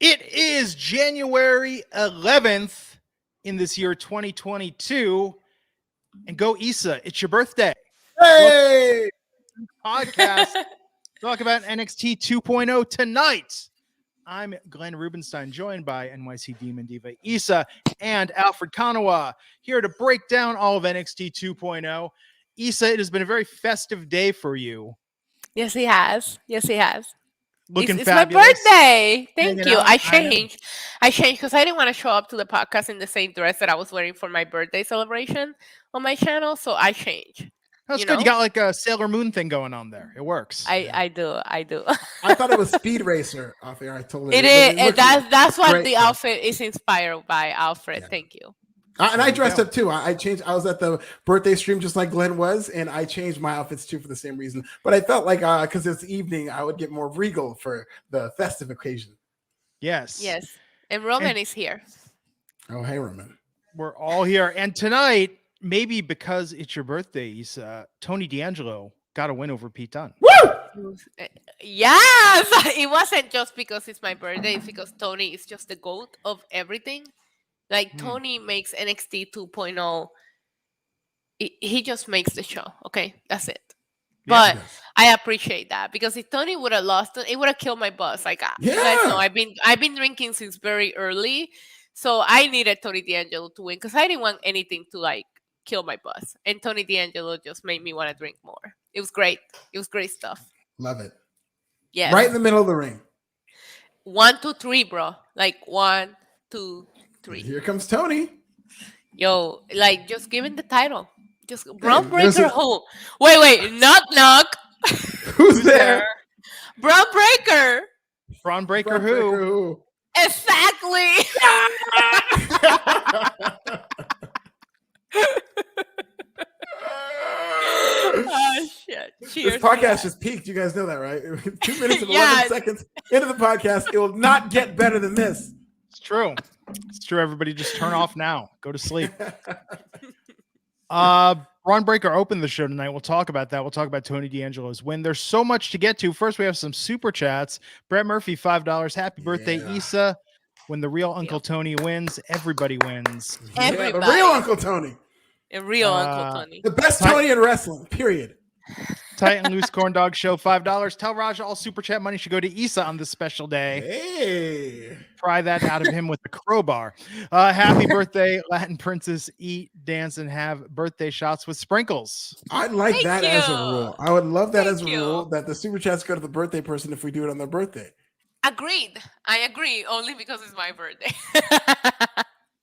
It is January 11th in this year 2022. And go Issa, it's your birthday. Hey! Podcast. Talk about NXT 2.0 tonight. I'm Glenn Rubenstein, joined by NYC Demon Diva Issa and Alfred Konuwa, here to break down all of NXT 2.0. Issa, it has been a very festive day for you. Yes, he has. Looking it's fabulous. my birthday. Thank Hanging you. out. I changed because I didn't want to show up to the podcast in the same dress that I was wearing for my birthday celebration on my channel, so I changed. That's good. You got like a Sailor Moon thing going on there. It works. I do. I thought it was Speed Racer off here. I told It is. That's what the outfit is inspired by, Alfred. Yeah. Thank you. And I dressed up too. I changed. I was at the birthday stream just like Glenn was, and I changed my outfits too for the same reason. But I felt like because it's evening, I would get more regal for the festive occasion. Yes. And Roman is here. Oh, hey, Roman. We're all here. And tonight, maybe because it's your birthday, Tony D'Angelo got a win over Pete Dunne. Woo! Yes! It wasn't just because it's my birthday. It's because Tony is just the GOAT of everything. Like, Tony makes NXT 2.0. He just makes the show. Okay, that's it. But I appreciate that, because if Tony would have lost, it would have killed my buzz. Like, you guys know, I've been drinking since very early, so I needed Tony D'Angelo to win because I didn't want anything to like kill my buzz. And Tony D'Angelo just made me want to drink more. It was great. It was great stuff. Love it. Yeah. Right in the middle of the ring. 1, 2, 3, bro. Like 1, 2, 3. Here comes Tony. Yo, like, just give him the title. Just Bron Breakker who? Wait, knock. Who's there? Bron Breakker. Bron Breakker who? Exactly. Oh shit! Cheers. This podcast just peaked. You guys know that, right? 2 minutes and 11 seconds into the podcast, it will not get better than this. It's true. Everybody just turn off now. Go to sleep. Bron Breakker opened the show tonight. We'll talk about that. We'll talk about Tony D'Angelo's win. There's so much to get to. First, we have some super chats. Brett Murphy, $5. Happy birthday, Issa. When the real Uncle Tony wins, everybody wins. Everybody. The real Uncle Tony. A real Uncle Tony. The best Tony in wrestling, period. Titan Loose Corn Dog Show, $5. Tell Raja all super chat money should go to Issa on this special day. Hey. Pry that out of him with the crowbar. Happy birthday, Latin Princess. Eat, dance, and have birthday shots with sprinkles. I'd like that as a rule. I would love that as a rule, that the super chats go to the birthday person if we do it on their birthday. Agreed. I agree, only because it's my birthday.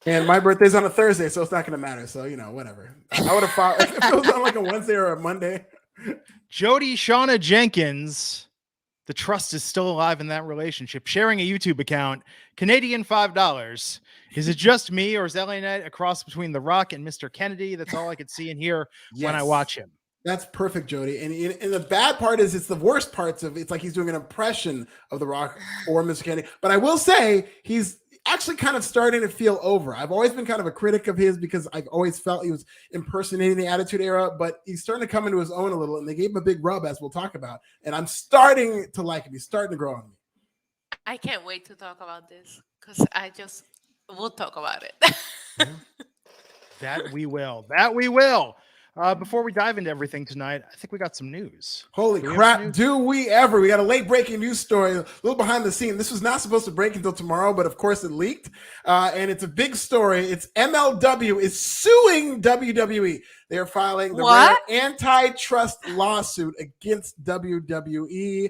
And my birthday's on a Thursday, so it's not going to matter. So, whatever. I would have thought if it was on like a Wednesday or a Monday. Jody Shauna Jenkins, the trust is still alive in that relationship. Sharing a YouTube account, Canadian $5. Is it just me, or is LA Knight a cross between The Rock and Mr. Kennedy? That's all I could see and hear when I watch him. That's perfect, Jody. And the bad part is, it's the worst parts of it's like he's doing an impression of The Rock or Mr. Kennedy. But I will say he's actually kind of starting to feel over. I've always been kind of a critic of his because I've always felt he was impersonating the Attitude Era, but he's starting to come into his own a little, and they gave him a big rub, as we'll talk about. And I'm starting to like him. He's starting to grow on me. I can't wait to talk about this because we'll talk about it. That we will. Before we dive into everything tonight, I think we got some news. Holy crap, do we ever? We got a late breaking news story, a little behind the scene. This was not supposed to break until tomorrow, but of course it leaked. And it's a big story. It's MLW is suing WWE. They are filing the rare antitrust lawsuit against WWE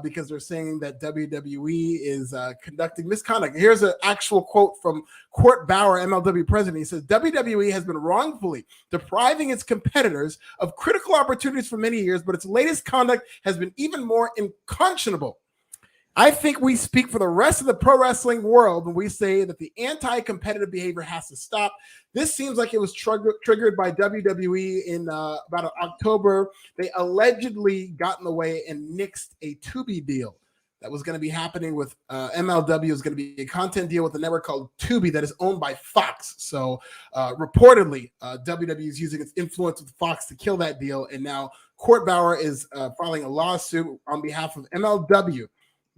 because they're saying that WWE is conducting misconduct. Here's an actual quote from Court Bauer, MLW president. He says, WWE has been wrongfully depriving its competitors of critical opportunities for many years, but its latest conduct has been even more unconscionable. I think we speak for the rest of the pro wrestling world when we say that the anti-competitive behavior has to stop. This seems like it was triggered by WWE in about October. They allegedly got in the way and nixed a Tubi deal that was going to be happening with MLW. Is going to be a content deal with a network called Tubi that is owned by Fox. So reportedly, WWE is using its influence with Fox to kill that deal. And now Court Bauer is filing a lawsuit on behalf of MLW.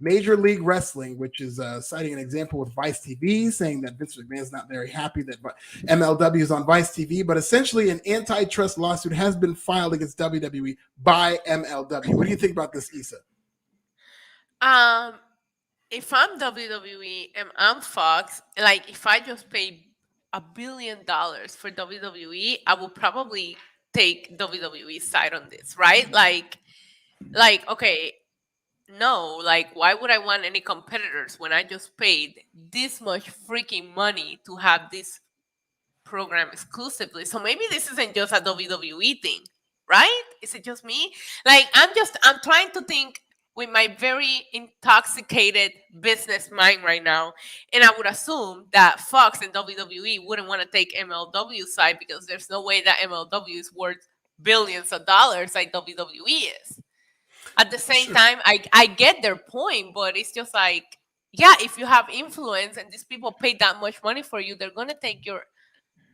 Major League Wrestling, which is citing an example with Vice TV, saying that Vince McMahon is not very happy that MLW is on Vice TV, but essentially an antitrust lawsuit has been filed against WWE by MLW. What do you think about this, Issa? If I'm WWE and I'm Fox, like if I just pay $1 billion for WWE, I will probably take WWE's side on this, right? Like okay, no, like why would I want any competitors when I just paid this much freaking money to have this program exclusively? So maybe this isn't just a WWE thing, right? Is it just me? Like I'm trying to think with my very intoxicated business mind right now. And I would assume that Fox and WWE wouldn't want to take MLW's side because there's no way that MLW is worth billions of dollars like WWE is. At the same time, I get their point, but it's just like, yeah, if you have influence and these people pay that much money for you, they're going to take your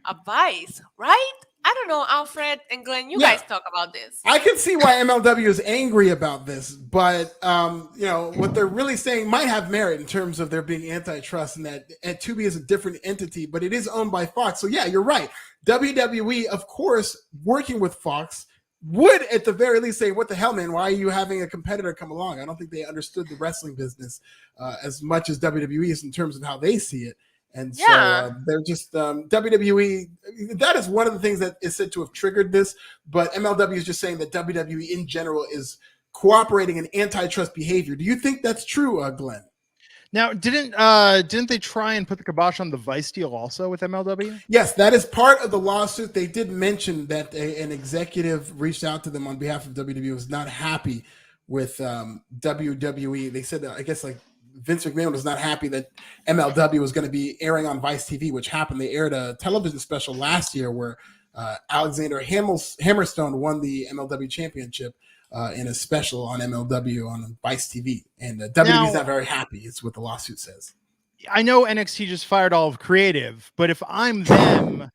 advice, right? I don't know, Alfred and Glenn, you guys talk about this. I can see why MLW is angry about this, but what they're really saying might have merit in terms of there being antitrust and that Tubi is a different entity, but it is owned by Fox. So yeah, you're right. WWE, of course, working with Fox, would at the very least say, what the hell, man, why are you having a competitor come along? I don't think they understood the wrestling business as much as WWE is in terms of how they see it. And so they're just WWE. That is one of the things that is said to have triggered this. But MLW is just saying that WWE in general is cooperating in antitrust behavior. Do you think that's true, Glenn? Now, didn't they try and put the kibosh on the Vice deal also with MLW? Yes, that is part of the lawsuit. They did mention that an executive reached out to them on behalf of WWE, was not happy with WWE. They said that, I guess, like, Vince McMahon was not happy that MLW was going to be airing on Vice TV, which happened. They aired a television special last year where Alexander Hammerstone won the MLW championship in a special on MLW on Vice TV. And WWE is not very happy. It's what the lawsuit says. I know NXT just fired all of creative, but if I'm them,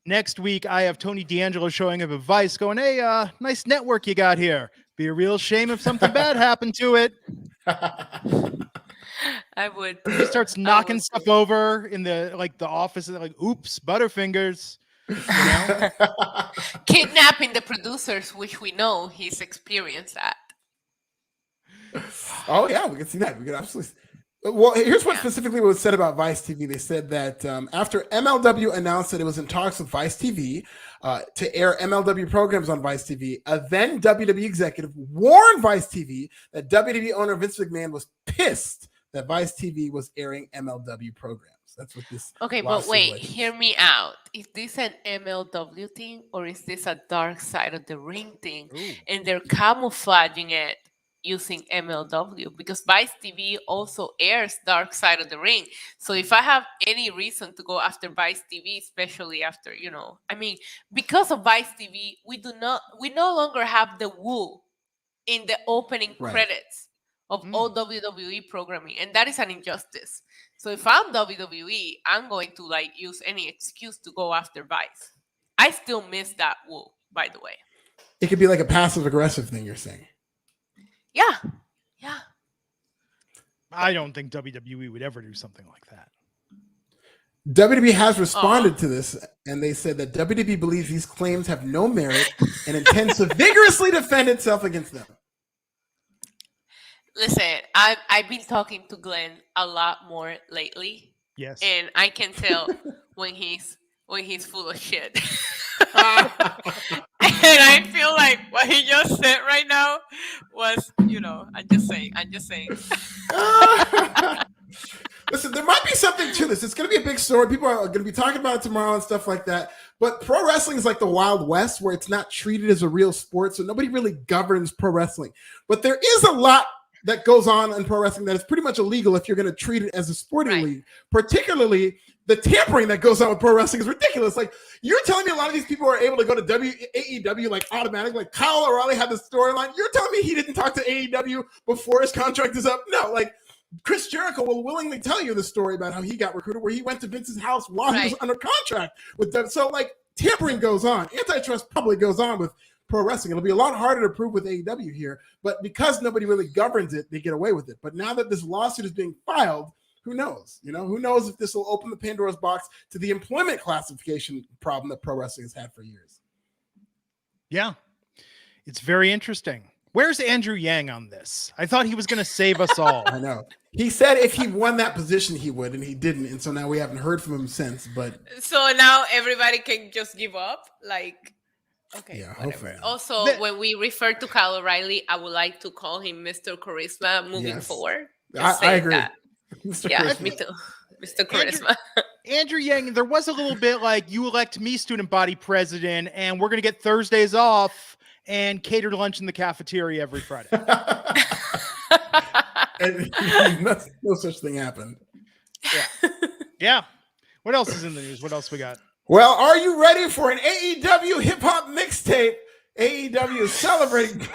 next week I have Tony D'Angelo showing up at Vice going, hey, nice network you got here. Be a real shame if something bad happened to it. I would. He starts knocking stuff over in the office, and like, oops, Butterfingers. You know? Kidnapping the producers, which we know he's experienced at. Oh yeah, we can see that. We can absolutely. Well, here's what specifically was said about Vice TV. They said that after MLW announced that it was in talks with Vice TV to air MLW programs on Vice TV, a then WWE executive warned Vice TV that WWE owner Vince McMahon was pissed that Vice TV was airing MLW programs. That's what this. Okay, but wait, hear me out. Is this an MLW thing or is this a Dark Side of the Ring thing? Ooh. And they're camouflaging it using MLW because Vice TV also airs Dark Side of the Ring. So if I have any reason to go after Vice TV, especially after, because of Vice TV, we no longer have the woo in the opening credits of all WWE programming, and that is an injustice. So if I'm WWE, I'm going to use any excuse to go after Vice. I still miss that woo, by the way. It could be like a passive aggressive thing, you're saying. Yeah. I don't think WWE would ever do something like that. WWE has responded to this, and they said that WWE believes these claims have no merit and intends to vigorously defend itself against them. Listen, I've been talking to Glenn a lot more lately. Yes. And I can tell when he's full of shit. And I feel like what he just said right now was, I'm just saying. Listen, there might be something to this. It's going to be a big story. People are going to be talking about it tomorrow and stuff like that. But pro wrestling is like the Wild West where it's not treated as a real sport. So nobody really governs pro wrestling. But there is a lot that goes on in pro wrestling that is pretty much illegal if you're going to treat it as a sporting league. Particularly the tampering that goes on with pro wrestling is ridiculous. Like, you're telling me a lot of these people are able to go to AEW like automatically. Like Kyle O'Reilly had this storyline. You're telling me he didn't talk to AEW before his contract is up? No, like Chris Jericho will willingly tell you the story about how he got recruited, where he went to Vince's house while he was under contract with them. So like tampering goes on. Antitrust probably goes on with pro wrestling. It'll be a lot harder to prove with AEW here, but because nobody really governs it, they get away with it. But now that this lawsuit is being filed, who knows? Who knows if this will open the Pandora's box to the employment classification problem that pro wrestling has had for years. Yeah, it's very interesting. Where's Andrew Yang on this? I thought he was going to save us all. I know. He said if he won that position, he would, and he didn't. And so now we haven't heard from him since. But so now everybody can just give up? Like, okay, yeah, whatever. hopefully. Also, when we refer to Kyle O'Reilly, I would like to call him Mr. Charisma moving forward. I agree. Mr. Charisma. Me too. Mr. Charisma. Andrew Yang, there was a little bit like, you elect me student body president, and we're going to get Thursdays off and catered lunch in the cafeteria every Friday. And no such thing happened. Yeah. Yeah. What else is in the news? What else we got? Well, are you ready for an AEW hip hop mixtape? AEW is celebrating.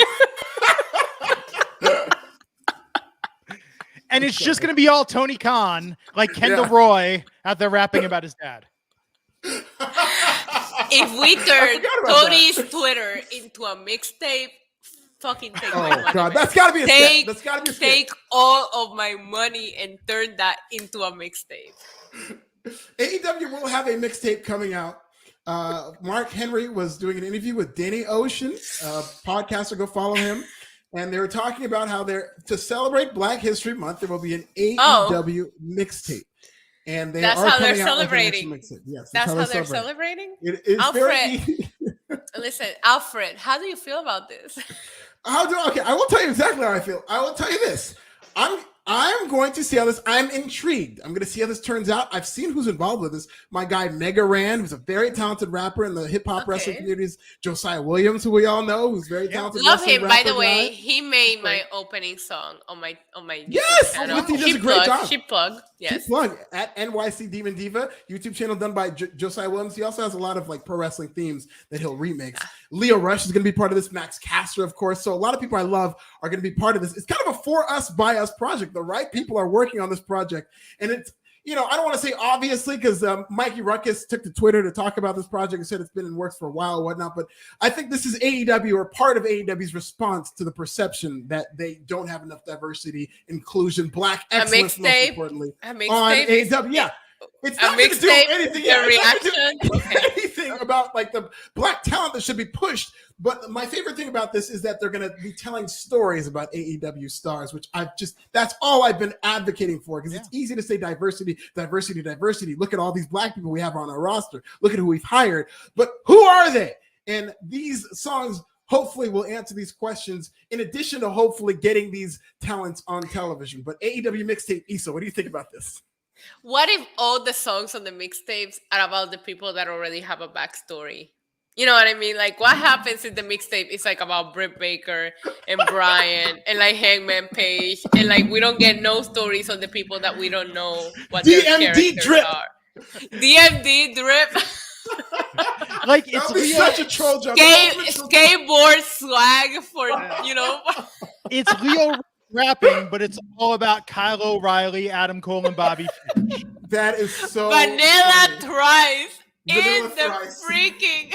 And it's just going to be all Tony Khan, like Kendall Roy out there rapping about his dad. If we turn Tony's Twitter into a mixtape, fucking take my money. God, that's got to be a skit. That's got to be a skit. Take all of my money and turn that into a mixtape. AEW will have a mixtape coming out. Mark Henry was doing an interview with Danny Ocean, podcaster. Go follow him. And they were talking about how to celebrate Black History Month, there will be an AEW mixtape. And that's how they're celebrating. Yes, that's how they're celebrating. It is Alfred, listen, Alfred, how do you feel about this? Okay, I will tell you exactly how I feel. I will tell you this. I'm going to see how this. I'm intrigued. I'm going to see how this turns out. I've seen who's involved with this. My guy Mega Ran, who's a very talented rapper in the hip hop wrestling communities. Josiah Williams, who we all know, who's very talented. Love him. By the way, he made my opening song on my yes. channel. He does a great job. She plugged. Yes. She plugged at NYC Demon Diva YouTube channel done by Josiah Williams. He also has a lot of like pro wrestling themes that he'll remix. Leo Rush is going to be part of this. Max Caster, of course. So a lot of people I love are going to be part of this. It's kind of a for us by us project. The right people are working on this project, and it's I don't want to say obviously because Mikey Ruckus took to Twitter to talk about this project and said it's been in works for a while or whatnot, but I think this is AEW or part of AEW's response to the perception that they don't have enough diversity, inclusion, Black excellence, most importantly, on AEW. Yeah. It's not going to do anything. Anything about like the Black talent that should be pushed. But my favorite thing about this is that they're going to be telling stories about AEW stars, which that's all I've been advocating for, because it's easy to say diversity. Look at all these Black people we have on our roster. Look at who we've hired. But who are they? And these songs hopefully will answer these questions, in addition to hopefully getting these talents on television. But AEW mixtape, Issa, what do you think about this? What if all the songs on the mixtapes are about the people that already have a backstory? You know what I mean? Like, what happens if the mixtape is like about Britt Baker and Brian and like Hangman Page, and like we don't get no stories on the people that we don't know what their characters drip. are. DMD drip. Like it's such a troll job. Skateboard swag for It's Leo rapping, but it's all about Kyle O'Reilly, Adam Cole, and Bobby Fish. That is so Vanilla funny. Thrice Vanilla in Thrice. the freaking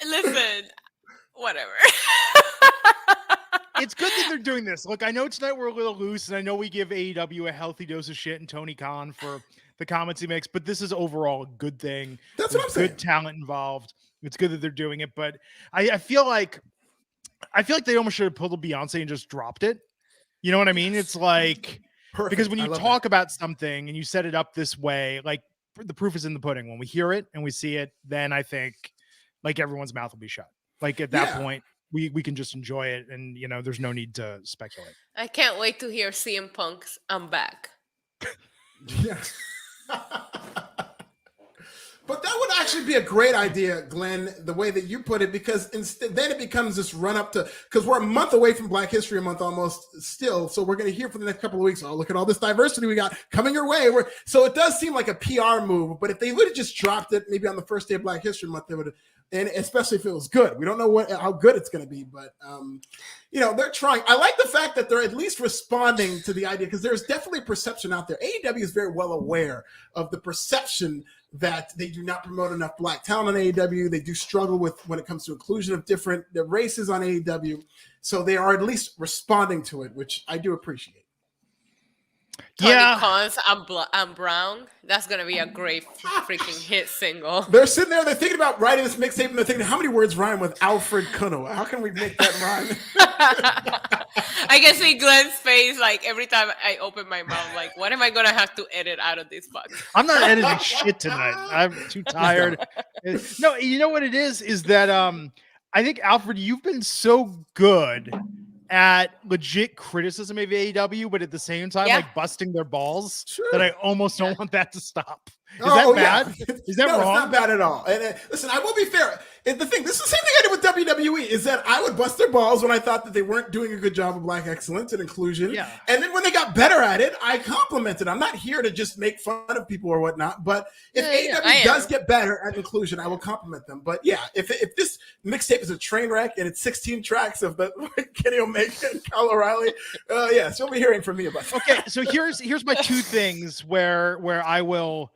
listen, whatever. It's good that they're doing this. Look, I know tonight we're a little loose, and I know we give AEW a healthy dose of shit and Tony Khan for the comments he makes, but this is overall a good thing. That's what I'm saying. Good talent involved. It's good that they're doing it, but I feel like they almost should have pulled a Beyonce and just dropped it. You know what I mean? It's like perfect. Because when you talk about something and you set it up this way, like the proof is in the pudding. When we hear it and we see it, then I think like everyone's mouth will be shut. Like at that point, we can just enjoy it, and there's no need to speculate. I can't wait to hear CM Punk's "I'm Back." Yes. But that would actually be a great idea, Glenn, the way that you put it, because then it becomes this run up to, because we're a month away from Black History Month almost still. So we're going to hear for the next couple of weeks, look at all this diversity we got coming your way. So it does seem like a PR move, but if they would have just dropped it maybe on the first day of Black History Month, they would have, and especially if it was good. We don't know how good it's going to be, but they're trying. I like the fact that they're at least responding to the idea, because there's definitely a perception out there. AEW is very well aware of the perception that they do not promote enough black talent on AEW. They do struggle with when it comes to inclusion of different races on AEW. So they are at least responding to it, which I do appreciate. Tony Yeah. Khan's I'm Brown. That's going to be a great freaking hit single. They're sitting there, they're thinking about writing this mixtape, and they're thinking, how many words rhyme with Alfred Konuwa? How can we make that rhyme? I can see Glenn's face like every time I open my mouth, like, what am I going to have to edit out of this box? I'm not editing shit tonight. I'm too tired. No, you know what it is that I think, Alfred, you've been so good at legit criticism of AEW, but at the same time, like busting their balls, that I almost don't want that to stop. Is that bad? Yeah. Is that wrong? It's not bad at all. And listen, I will be fair. And the thing, this is the same thing I did with WWE, is that I would bust their balls when I thought that they weren't doing a good job of black excellence and inclusion. Yeah. And then when they got better at it, I complimented. I'm not here to just make fun of people or whatnot, but if AEW does get better at inclusion, I will compliment them. But yeah, if this mixtape is a train wreck and it's 16 tracks of the Kenny Omega and Kyle O'Reilly, so you'll be hearing from me about that. Okay, so here's my two things where I will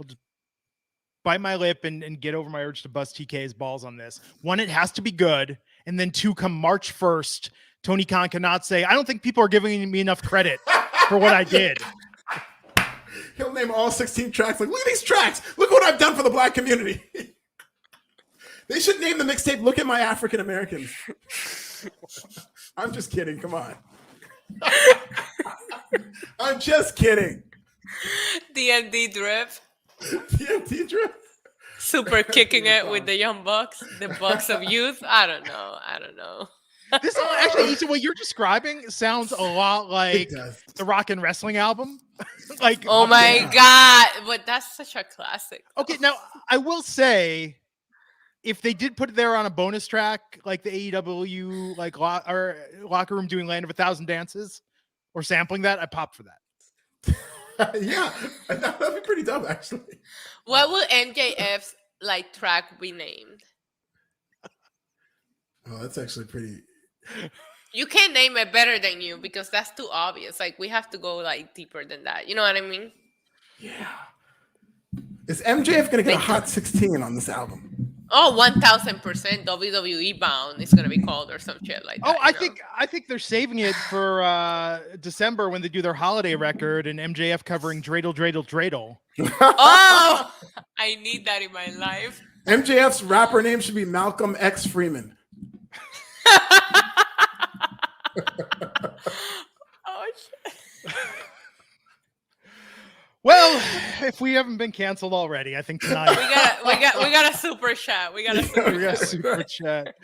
just bite my lip and get over my urge to bust TK's balls on this. One, it has to be good. And then two, come March 1st, Tony Khan cannot say, I don't think people are giving me enough credit for what I did. He'll name all 16 tracks. Like, look at these tracks. Look what I've done for the black community. They should name the mixtape, Look at My African Americans. I'm just kidding. Come on. I'm just kidding. DMD drip. DMD drip. Super kicking it with the Young Bucks, the Bucks of Youth. I don't know. This actually, Issa, what you're describing sounds a lot like the Rock and Wrestling album. Like, oh my God, but that's such a classic. Okay, now I will say, if they did put it there on a bonus track, like the AEW locker room doing Land of 1,000 Dances, or sampling that, I pop for that. Yeah, that'd be pretty dope, actually. What will MJF's track be named? Oh, that's actually pretty. You can't name it better than you because that's too obvious. Like, we have to go deeper than that. You know what I mean? Yeah. Is MJF gonna get a Hot 16 on this album? Oh, 1,000% WWE bound is gonna be called or some shit like that. Oh, I think they're saving it for December when they do their holiday record and MJF covering Dreidel, Dreidel, Dreidel. Oh, I need that in my life. MJF's rapper name should be Malcolm X Freeman. Oh shit. Well, if we haven't been canceled already, I think tonight we got a super chat. We got a super chat.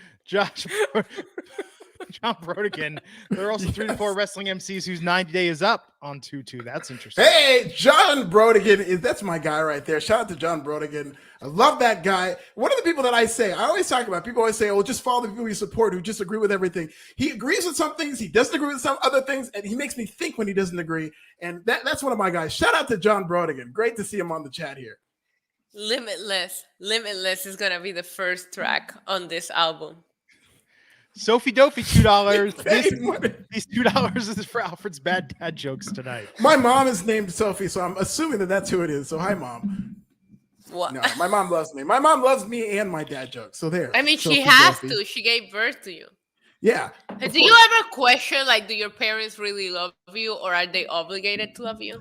John Brodigan. There are also 3 to 4 wrestling MCs whose 90 day is up on 2-2. That's interesting. Hey, John Brodigan, that's my guy right there. Shout out to John Brodigan. I love that guy. One of the people that I always talk about, people always say, oh, just follow the people you support who just agree with everything. He agrees with some things, he doesn't agree with some other things, and he makes me think when he doesn't agree. And that's one of my guys. Shout out to John Brodigan. Great to see him on the chat here. Limitless is gonna be the first track on this album. Sophie Dopey, $2. These $2 is for Alfred's bad dad jokes tonight. My mom is named Sophie, so I'm assuming that's who it is. So hi, Mom. What? No, my mom loves me. My mom loves me and my dad jokes. So there. I mean, Sophie she has Sophie. to. She gave birth to you. Yeah. Do you ever question, do your parents really love you, or are they obligated to love you?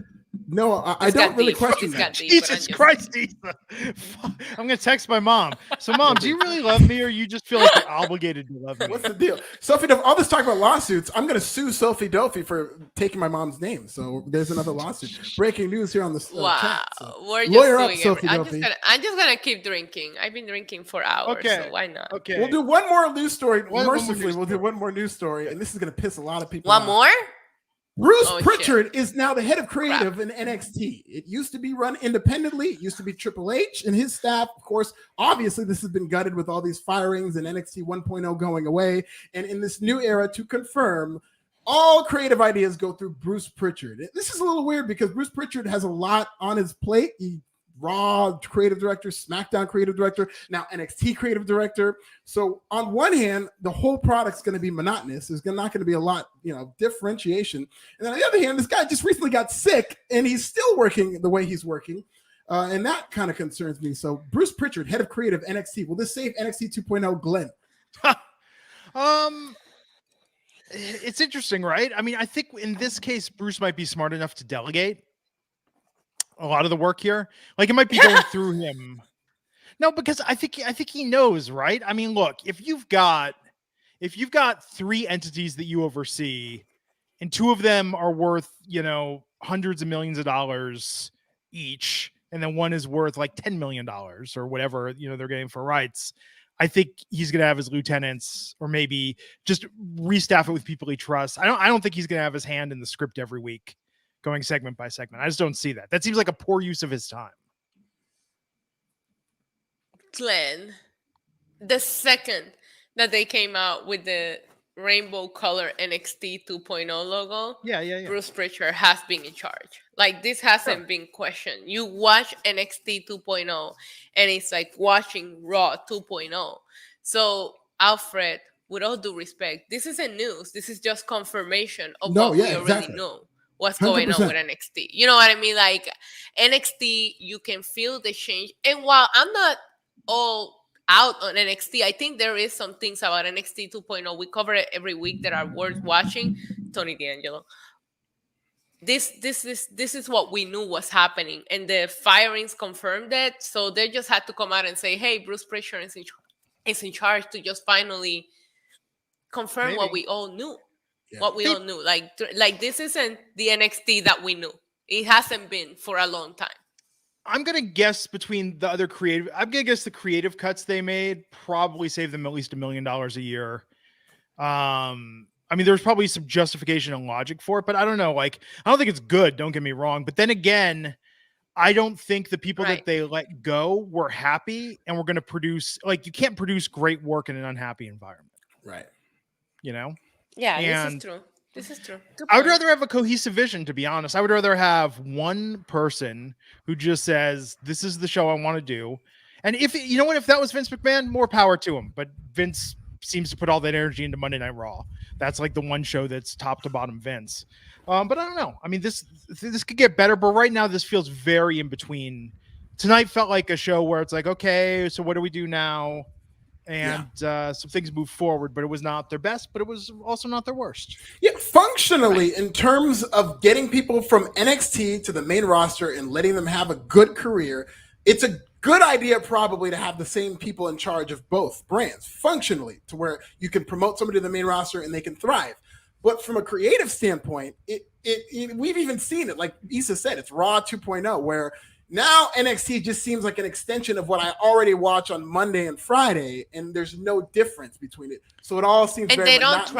No, I don't really question that. Jesus Christ, Issa. I'm going to text my mom. So, Mom, do you really love me, or you just feel like you're obligated to love me? What's the deal? Sophie, all this talk about lawsuits, I'm going to sue Sophie Dopey for taking my mom's name. So there's another lawsuit. Breaking news here on the chat. So. We're just lawyer up, doing Sophie everything. Dopey. I'm just gonna keep drinking. I've been drinking for hours, so why not? Okay. We'll do one more news story. Mercifully, we'll do one more news story, and this is going to piss a lot of people off. One more? Bruce Pritchard is now the head of creative in NXT. It used to be run independently. It used to be Triple H and his staff. Of course, obviously, this has been gutted with all these firings and NXT 1.0 going away. And in this new era, to confirm, all creative ideas go through Bruce Pritchard. This is a little weird because Bruce Pritchard has a lot on his plate. Raw creative director, SmackDown creative director, now NXT creative director. So on one hand, the whole product's going to be monotonous. There's not going to be a lot, differentiation. And then on the other hand, this guy just recently got sick and he's still working the way he's working. And that kind of concerns me. So Bruce Pritchard, head of creative NXT, will this save NXT 2.0, Glenn? It's interesting, right? I mean, I think in this case, Bruce might be smart enough to delegate a lot of the work here. Like it might be going through him. No, because I think he knows, right? I mean, look, if you've got 3 entities that you oversee, and 2 of them are worth, hundreds of millions of dollars each, and then one is worth like $10 million or whatever, they're getting for rights. I think he's going to have his lieutenants, or maybe just restaff it with people he trusts. I don't think he's going to have his hand in the script every week, going segment by segment. I just don't see that. That seems like a poor use of his time. Glenn, the second that they came out with the rainbow color NXT 2.0 logo, Yeah. Bruce Pritchard has been in charge. Like this hasn't been questioned. You watch NXT 2.0 and it's like watching Raw 2.0. So Alfred, with all due respect, this isn't news. This is just confirmation of what we already know. What's going on with NXT. You know what I mean? Like NXT, you can feel the change. And while I'm not all out on NXT, I think there is some things about NXT 2.0. We cover it every week that are worth watching. Tony D'Angelo. This is what we knew was happening, and the firings confirmed it. So they just had to come out and say, "Hey, Bruce Pritchard is in charge," to just finally confirm what we all knew. Yeah. What we all knew, like this isn't the NXT that we knew. It hasn't been for a long time. I'm going to guess between the other creative, I'm going to guess the creative cuts they made probably saved them at least $1 million a year. I mean, there's probably some justification and logic for it, but I don't know. Like, I don't think it's good. Don't get me wrong. But then again, I don't think the people that they let go were happy and were going to produce, like, you can't produce great work in an unhappy environment. Right. Yeah, this is true. This is true. I would rather have a cohesive vision, to be honest. I would rather have one person who just says, this is the show I want to do. And if that was Vince McMahon, more power to him. But Vince seems to put all that energy into Monday Night Raw. That's like the one show that's top to bottom Vince. But I don't know. I mean, this could get better, but right now this feels very in between. Tonight felt like a show where it's like, okay, so what do we do now? And some things moved forward, but it was not their best, but it was also not their worst. Yeah, functionally, in terms of getting people from NXT to the main roster and letting them have a good career, it's a good idea probably to have the same people in charge of both brands, functionally, to where you can promote somebody to the main roster and they can thrive. But from a creative standpoint, we've even seen it, like Issa said, it's Raw 2.0, where now NXT just seems like an extension of what I already watch on Monday and Friday, and there's no difference between it. So it all seems very monotonous.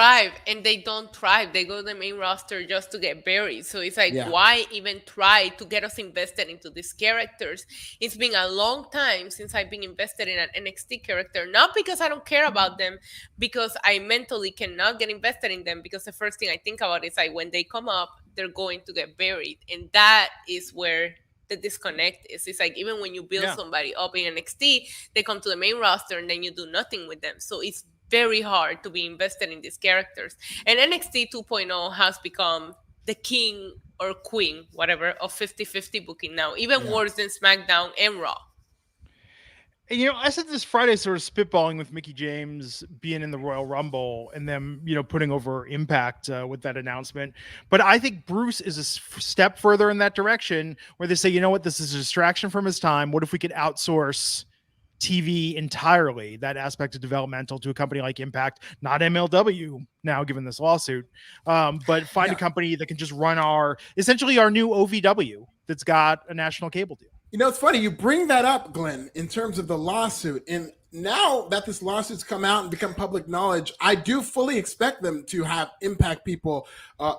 They don't thrive. They go to the main roster just to get buried. So it's like, why even try to get us invested into these characters? It's been a long time since I've been invested in an NXT character, not because I don't care about them, because I mentally cannot get invested in them, because the first thing I think about is like when they come up, they're going to get buried. And that is where the disconnect is. It's like even when you build somebody up in NXT, they come to the main roster and then you do nothing with them. So it's very hard to be invested in these characters. And NXT 2.0 has become the king or queen, whatever, of 50-50 booking now, even worse than SmackDown and Raw. And, I said this Friday, sort of spitballing with Mickie James being in the Royal Rumble and them, putting over Impact with that announcement. But I think Bruce is a step further in that direction where they say, you know what, this is a distraction from his time. What if we could outsource TV entirely, that aspect of developmental, to a company like Impact, not MLW now, given this lawsuit, but find a company that can just run essentially our new OVW that's got a national cable deal. It's funny you bring that up, Glenn, in terms of the lawsuit. And now that this lawsuit's come out and become public knowledge, I do fully expect them to have Impact people,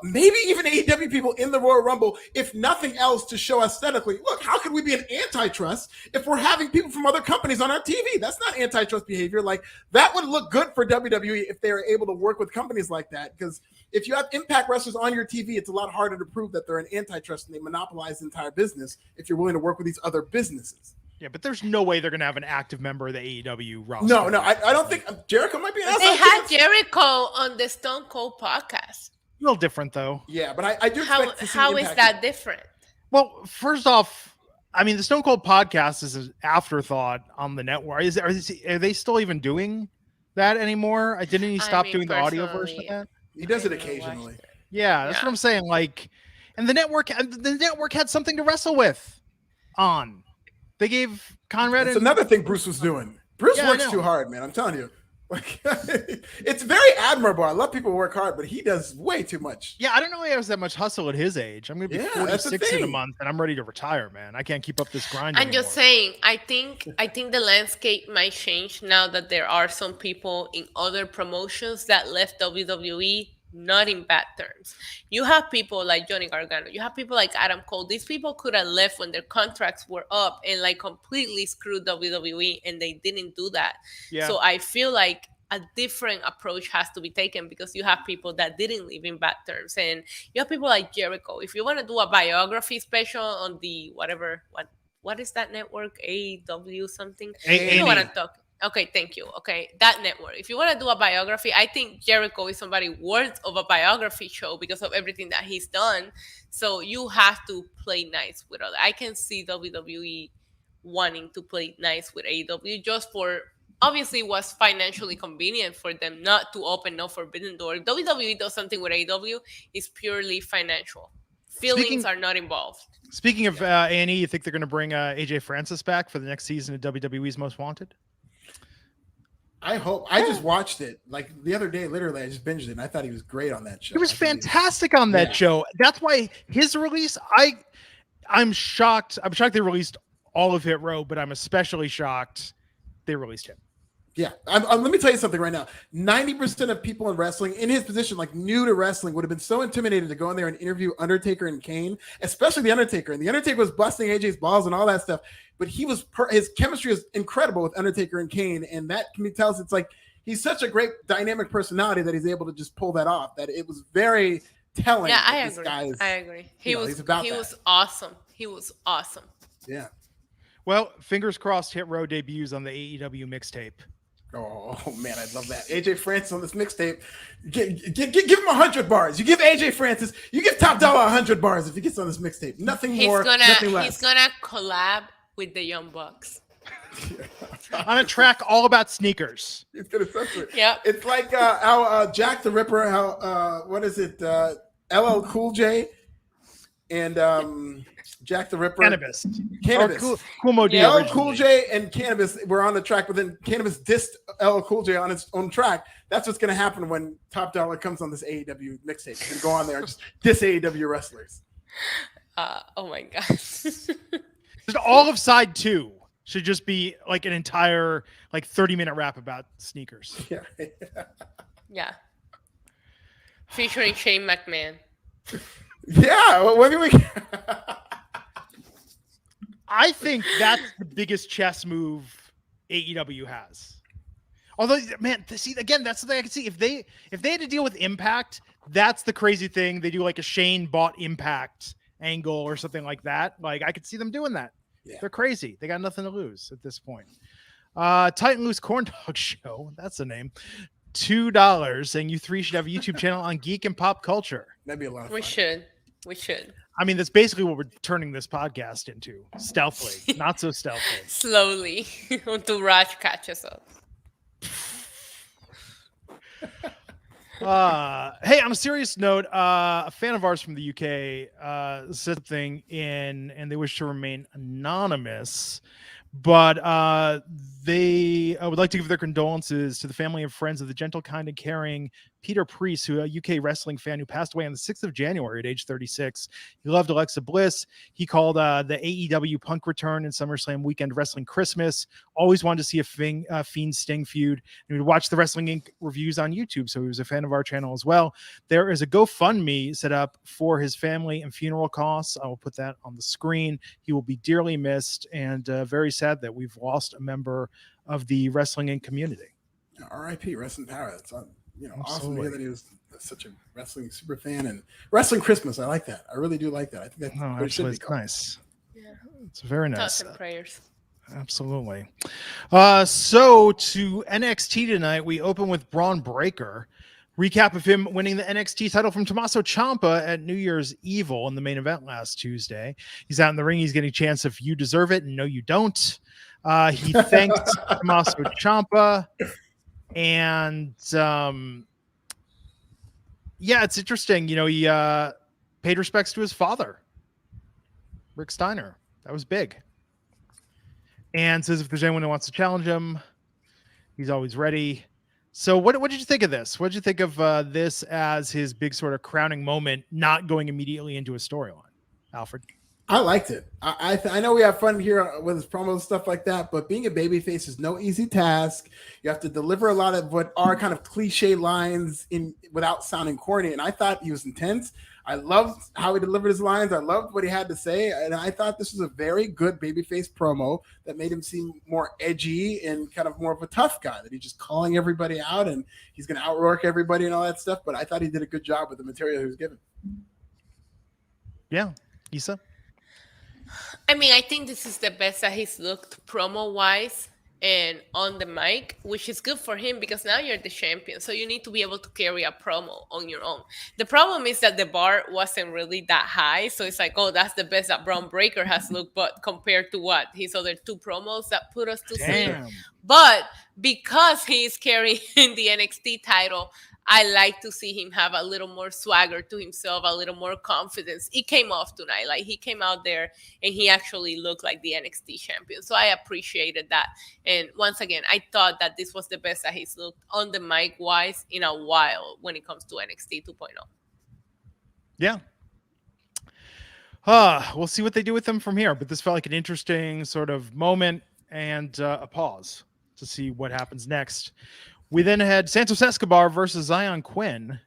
maybe even AEW people in the Royal Rumble, if nothing else, to show aesthetically, look, how could we be an antitrust if we're having people from other companies on our TV? That's not antitrust behavior. Like, that would look good for WWE if they were able to work with companies like that. Because if you have Impact wrestlers on your TV, it's a lot harder to prove that they're an antitrust and they monopolize the entire business if you're willing to work with these other businesses. Yeah, but there's no way they're going to have an active member of the AEW roster. No, I don't think Jericho might be an outside. They had Jericho on the Stone Cold podcast. A little different, though. Yeah, but I do expect to see How Impact. Is that different? Well, first off, I mean, the Stone Cold podcast is an afterthought on the network. Are they still even doing that anymore? Didn't he stop doing the audio version of that? He does it occasionally. Yeah, that's what I'm saying. Like, and the network had something to wrestle with on. They gave Conrad. That's another thing Bruce was doing. Bruce works too hard, man. I'm telling you. Like, it's very admirable. I love people who work hard, but he does way too much. Yeah, I don't know he has that much hustle at his age. I'm gonna be 46 in a month, and I'm ready to retire, man. I can't keep up this grind. I'm just saying. I think the landscape might change now that there are some people in other promotions that left WWE not in bad terms. You have people like Johnny Gargano. You have people like Adam Cole. These people could have left when their contracts were up and like completely screwed WWE, and they didn't do that. Yeah. So I feel like a different approach has to be taken because you have people that didn't live in bad terms, and you have people like Jericho. If you want to do a biography special on the what is that network? AEW something? You know what I'm talking. Okay, thank you. Okay, that network. If you want to do a biography, I think Jericho is somebody worth of a biography show because of everything that he's done. So you have to play nice with other. I can see WWE wanting to play nice with AEW just for, obviously, it was financially convenient for them not to open no forbidden door. WWE does something with AEW, it's purely financial. Feelings are not involved. Speaking of A&E, you think they're going to bring AJ Francis back for the next season of WWE's Most Wanted? I hope. I just watched it like the other day. Literally, I just binged it, and I thought he was great on that show. He was fantastic on that show. That's why his release. I'm shocked. I'm shocked they released all of Hit Row, but I'm especially shocked they released him. Yeah, let me tell you something right now. 90% of people in wrestling, in his position, like new to wrestling, would have been so intimidated to go in there and interview Undertaker and Kane, especially the Undertaker. And the Undertaker was busting AJ's balls and all that stuff. But his chemistry is incredible with Undertaker and Kane, and that can be tells it's like he's such a great dynamic personality that he's able to just pull that off. That it was very telling. Yeah, I agree. He was awesome. He was awesome. Yeah. Well, fingers crossed. Hit Row debuts on the AEW mixtape. Oh man, I love that. AJ Francis on this mixtape. Give him 100 bars. You give AJ Francis, you give Top Dollar 100 bars if he gets on this mixtape. Nothing more, nothing less. He's gonna collab with the Young Bucks on a track all about sneakers. He's gonna censor it. Yeah, it's like how Jack the Ripper. How what is it? LL Cool J and Jack the Ripper. Cannabis. Cool Mo D. LL Cool J and Cannabis were on the track, but then Cannabis dissed LL Cool J on its own track. That's what's going to happen when Top Dollar comes on this AEW mixtape. He's going to go on there and just diss AEW wrestlers. Oh my God. Just all of side 2 should just be like an entire 30-minute rap about sneakers. Yeah. Yeah. Featuring Shane McMahon. Yeah. What do we? I think that's the biggest chess move AEW has. Although, man, see again, that's the thing I can see. If they had to deal with Impact, that's the crazy thing. They do like a Shane bought Impact angle or something like that. Like I could see them doing that. Yeah. They're crazy. They got nothing to lose at this point. Titan Loose Corn Dog Show. That's the name. $2, saying you three should have a YouTube channel on geek and pop culture. That'd be a lot of fun. We should. I mean, that's basically what we're turning this podcast into. Stealthily. Not so stealthily. Slowly. Until Raj catches up. Hey, on a serious note, a fan of ours from the UK said something and they wish to remain anonymous, but they would like to give their condolences to the family and friends of the gentle, kind, and caring Peter Priest, who a UK wrestling fan who passed away on the 6th of January at age 36. He loved Alexa Bliss. He called the AEW Punk return and SummerSlam weekend wrestling Christmas. Always wanted to see a Fiend Sting feud. And he would watch the Wrestling Inc. reviews on YouTube, so he was a fan of our channel as well. There is a GoFundMe set up for his family and funeral costs. I will put that on the screen. He will be dearly missed, and very sad that we've lost a member of the Wrestling Inc. community. R.I.P. Wrestling Power. That's awesome to hear that he was such a wrestling super fan and wrestling Christmas. I like that. I really do like that. I think that's actually it's nice. Yeah, it's very nice. Thoughts and prayers. Absolutely. So to NXT tonight, we open with Bron Breakker, Recap of him winning the NXT title from Tommaso Ciampa at New Year's Evil in the main event last Tuesday. He's out in the ring. He's getting a chance if you deserve it and no, you don't. He thanked Tommaso Ciampa, and yeah, it's interesting. You know, he paid respects to his father, Rick Steiner. That was big. And says if there's anyone who wants to challenge him, he's always ready. So what did you think of this? What did you think of this as his big sort of crowning moment, not going immediately into a storyline? Alfred? I liked it. I know we have fun here with his promos and stuff like that, but being a babyface is no easy task. You have to deliver a lot of what are kind of cliche lines without sounding corny. And I thought he was intense. I loved how he delivered his lines. I loved what he had to say. And I thought this was a very good babyface promo that made him seem more edgy and kind of more of a tough guy, that he's just calling everybody out and he's going to outwork everybody and all that stuff. But I thought he did a good job with the material he was given. Yeah. Issa? I mean, I think this is the best that he's looked promo-wise and on the mic, which is good for him because now you're the champion. So you need to be able to carry a promo on your own. The problem is that the bar wasn't really that high. So it's like, oh, that's the best that Bron Breakker has looked. But compared to what? His other two promos that put us to sleep. But because he's carrying the NXT title, I like to see him have a little more swagger to himself, a little more confidence. It came off tonight. Like, he came out there and he actually looked like the NXT champion. So I appreciated that. And once again, I thought that this was the best that he's looked on the mic wise in a while when it comes to NXT 2.0. Yeah. We'll see what they do with them from here. But this felt like an interesting sort of moment and a pause to see what happens next. We then had Santos Escobar versus Zion Quinn.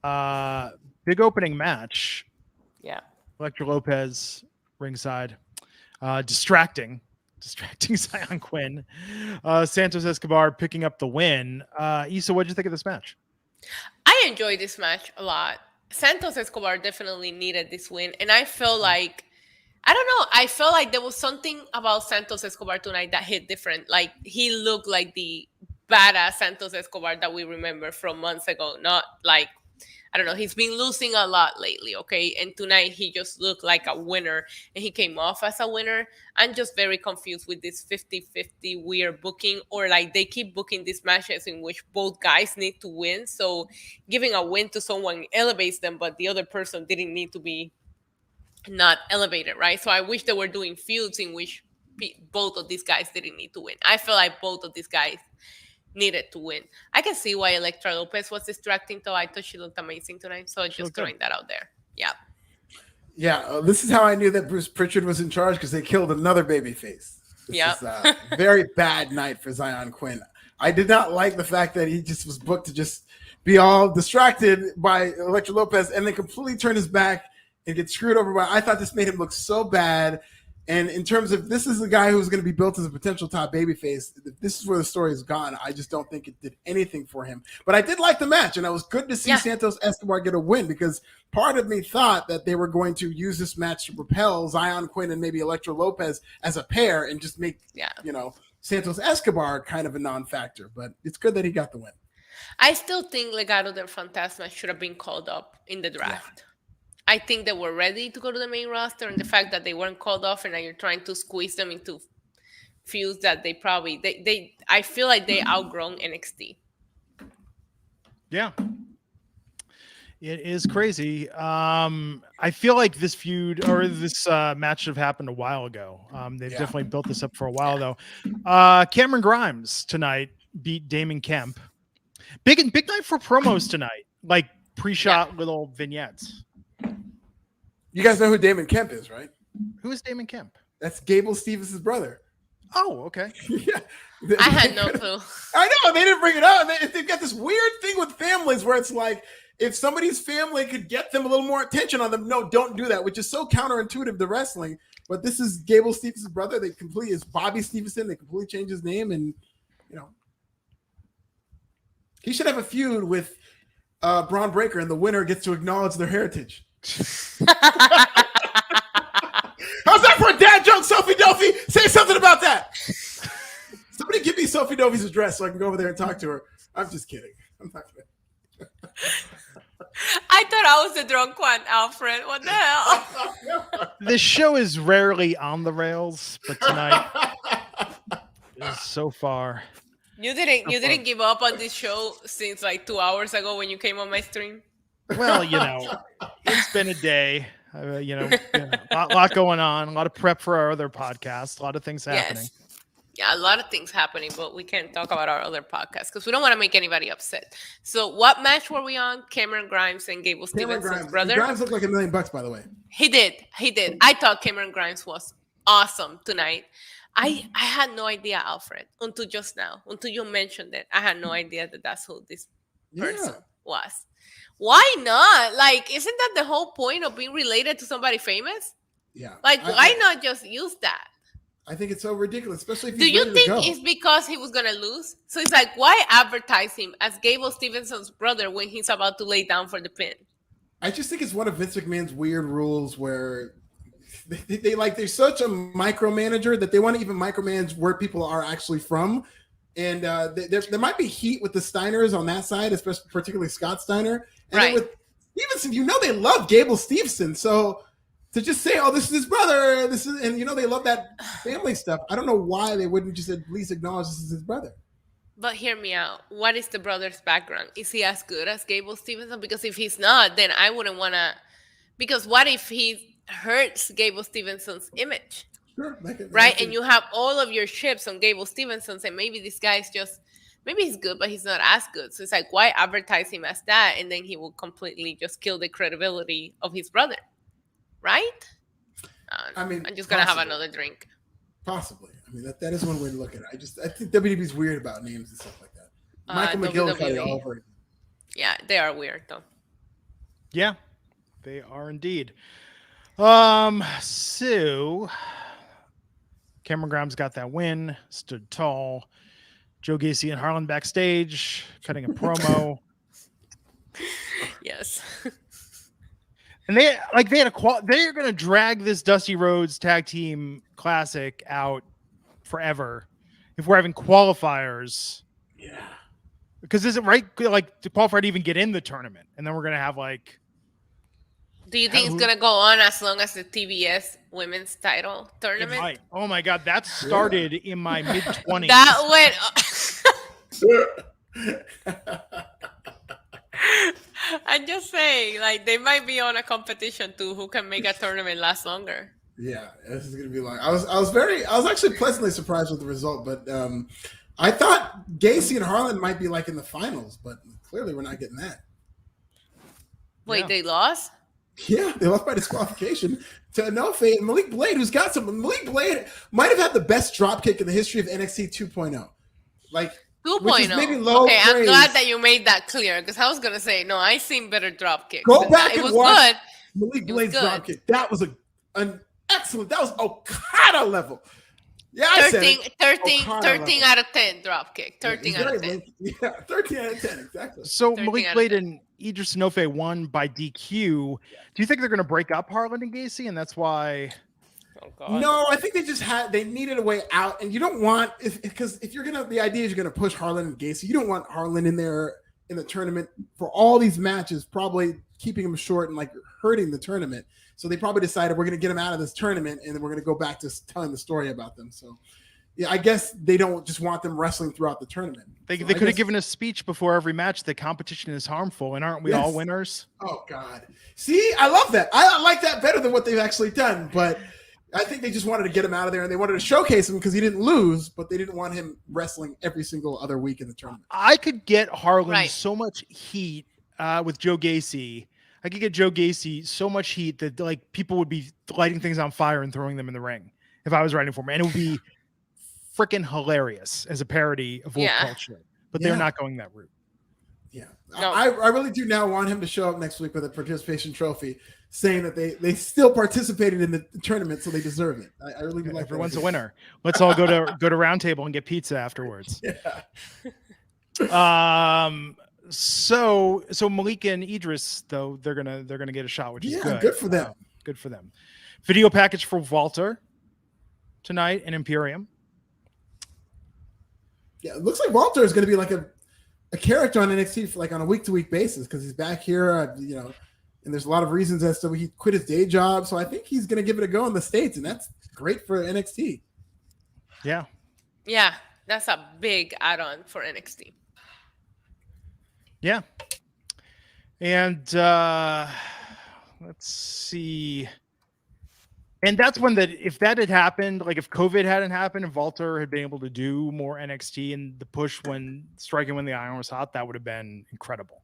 Big opening match. Yeah. Elektra Lopez ringside. Distracting Zion Quinn. Santos Escobar picking up the win. Issa, what did you think of this match? I enjoyed this match a lot. Santos Escobar definitely needed this win. And I felt like, I don't know, I felt like there was something about Santos Escobar tonight that hit different. Like, he looked like the badass Santos Escobar that we remember from months ago. Not like, I don't know, he's been losing a lot lately, okay? And tonight he just looked like a winner and he came off as a winner. I'm just very confused with this 50-50 weird booking, or like they keep booking these matches in which both guys need to win. So giving a win to someone elevates them, but the other person didn't need to be not elevated, right? So I wish they were doing feuds in which both of these guys didn't need to win. I feel like both of these guys needed to win. I can see why Elektra Lopez was distracting, though. I thought she looked amazing tonight. So just throwing that out there. Yeah. Yeah. This is how I knew that Bruce Pritchard was in charge, because they killed another babyface. This is a very bad night for Zion Quinn. I did not like the fact that he just was booked to just be all distracted by Elektra Lopez and then completely turn his back and get screwed over by. I thought this made him look so bad. And in terms of, this is the guy who's going to be built as a potential top babyface. If this is where the story is gone, I just don't think it did anything for him. But I did like the match, and it was good to see Santos Escobar get a win, because part of me thought that they were going to use this match to propel Zion Quinn and maybe Elektra Lopez as a pair and just make, Santos Escobar kind of a non-factor. But it's good that he got the win. I still think Legado del Fantasma should have been called up in the draft. Yeah. I think they were ready to go to the main roster, and the fact that they weren't called off and now you're trying to squeeze them into feuds that they probably I feel like they outgrown NXT. Yeah. It is crazy. I feel like this feud or this match should have happened a while ago. They've definitely built this up for a while though. Cameron Grimes tonight beat Damon Kemp. Big night for promos tonight. Like pre-shot little vignettes. You guys know who Damon Kemp is, right? Who is Damon Kemp? That's Gable Stevens' brother. Oh, okay. I had no clue. I know, they didn't bring it up. They've got this weird thing with families where it's like, if somebody's family could get them a little more attention on them, no, don't do that, which is so counterintuitive to wrestling. But this is Gable Stevens' brother. They completely, is Bobby Stevenson. They completely changed his name, and he should have a feud with Bron Breakker, and the winner gets to acknowledge their heritage. How's that for a dad joke, Sophie Duffy? Say something about that. Somebody give me Sophie Duffy's address so I can go over there and talk to her. I'm just kidding. I'm not kidding. I thought I was the drunk one, Alfred. What the hell? This show is rarely on the rails, but tonight is so far. You didn't give up on this show since like 2 hours ago when you came on my stream. Well, it's been a day. A lot going on. A lot of prep for our other podcast. A lot of things happening. Yes. Yeah, a lot of things happening, but we can't talk about our other podcast because we don't want to make anybody upset. So, what match were we on? Cameron Grimes and Gable Stevenson's brother. Grimes looked like $1 million, by the way. He did. I thought Cameron Grimes was awesome tonight. I had no idea, Alfred, until just now, until you mentioned it. I had no idea that that's who this person was. Why not? Like, isn't that the whole point of being related to somebody famous? Yeah. Like, why not just use that? I think it's so ridiculous, especially if Do you think it's because he was going to lose? So it's like, why advertise him as Gable Stevenson's brother when he's about to lay down for the pin? I just think it's one of Vince McMahon's weird rules where they're such a micromanager that they want to even micromanage where people are actually from. And there might be heat with the Steiners on that side, especially particularly Scott Steiner. And right. With Stevenson, they love Gable Stevenson. So to just say, "Oh, this is his brother," they love that family stuff. I don't know why they wouldn't just at least acknowledge this is his brother. But hear me out. What is the brother's background? Is he as good as Gable Stevenson? Because if he's not, then I wouldn't want to. Because what if he hurts Gable Stevenson's image? Sure, right? And you have all of your chips on Gable Stevenson, and maybe this guy's maybe he's good, but he's not as good. So it's like, why advertise him as that? And then he will completely just kill the credibility of his brother. Right? I'm just going to have another drink. Possibly. I mean, that is one way to look at it. I think WWE's weird about names and stuff like that. Michael McGill all over. Yeah, they are weird, though. Yeah, they are indeed. So Cameron Grimes got that win, stood tall. Joe Gacy and Harlan backstage, cutting a promo. Yes. And they're going to drag this Dusty Rhodes Tag Team Classic out forever if we're having qualifiers. Yeah. Because is it right, like, to qualify to even get in the tournament? And then we're going to have, like... Do you think it's going to go on as long as the TBS women's title tournament? It might. Oh, my God. That started in my mid-20s. That went... I'm just saying, like, they might be on a competition too. Who can make a tournament last longer? Yeah, this is gonna be long. I was actually pleasantly surprised with the result, but I thought Gacy and Harlan might be like in the finals, but clearly we're not getting that. Wait, They lost? Yeah, they lost by disqualification to Enofe and Malik Blade, who's got some. Malik Blade might have had the best dropkick in the history of NXT 2.0. Like. 2.0. Okay, praise. I'm glad that you made that clear because I was gonna say no. I seen better drop kicks. Go back and watch good. Malik Blade's drop kick. That was an excellent. That was Okada level. Yeah, 13 out of 10 drop kick. 13 out of 10. Yeah, 13 out of 10 exactly. So Malik Blade and Idris Enofe won by DQ. Do you think they're going to break up Harlan and Gacy, and that's why? Oh, no, I think they needed a way out, and you don't want because if you're the idea is you're gonna push Harlan and Gacy, you don't want Harlan in there in the tournament for all these matches, probably keeping him short and like hurting the tournament. So they probably decided we're gonna get him out of this tournament, and then we're gonna go back to telling the story about them. So yeah, I guess they don't just want them wrestling throughout the tournament. They could have given a speech before every match. The competition is harmful, and aren't we all winners? Oh God, see, I love that. I like that better than what they've actually done, but. I think they just wanted to get him out of there, and they wanted to showcase him because he didn't lose, but they didn't want him wrestling every single other week in the tournament. I could get Harlan so much heat with Joe Gacy. I could get Joe Gacy so much heat that like people would be lighting things on fire and throwing them in the ring if I was writing for him, and it would be freaking hilarious as a parody of woke culture. But they're not going that route. Yeah, no. I really do now want him to show up next week with a participation trophy, saying that they still participated in the tournament, so they deserve it. I really would like. Everyone's a winner. Let's all go to Round Table and get pizza afterwards. Yeah. So Malik and Idris though they're gonna get a shot, which is good. Good for them. Good for them. Video package for Walter tonight in Imperium. Yeah, it looks like Walter is going to be like a a character on NXT for like on a week-to-week basis because he's back here, and there's a lot of reasons as to he quit his day job. So I think he's going to give it a go in the States, and that's great for NXT. Yeah. Yeah, that's a big add-on for NXT. Yeah. And let's see. And that's when if that had happened, like if COVID hadn't happened and Walter had been able to do more NXT and the push when striking when the iron was hot, that would have been incredible.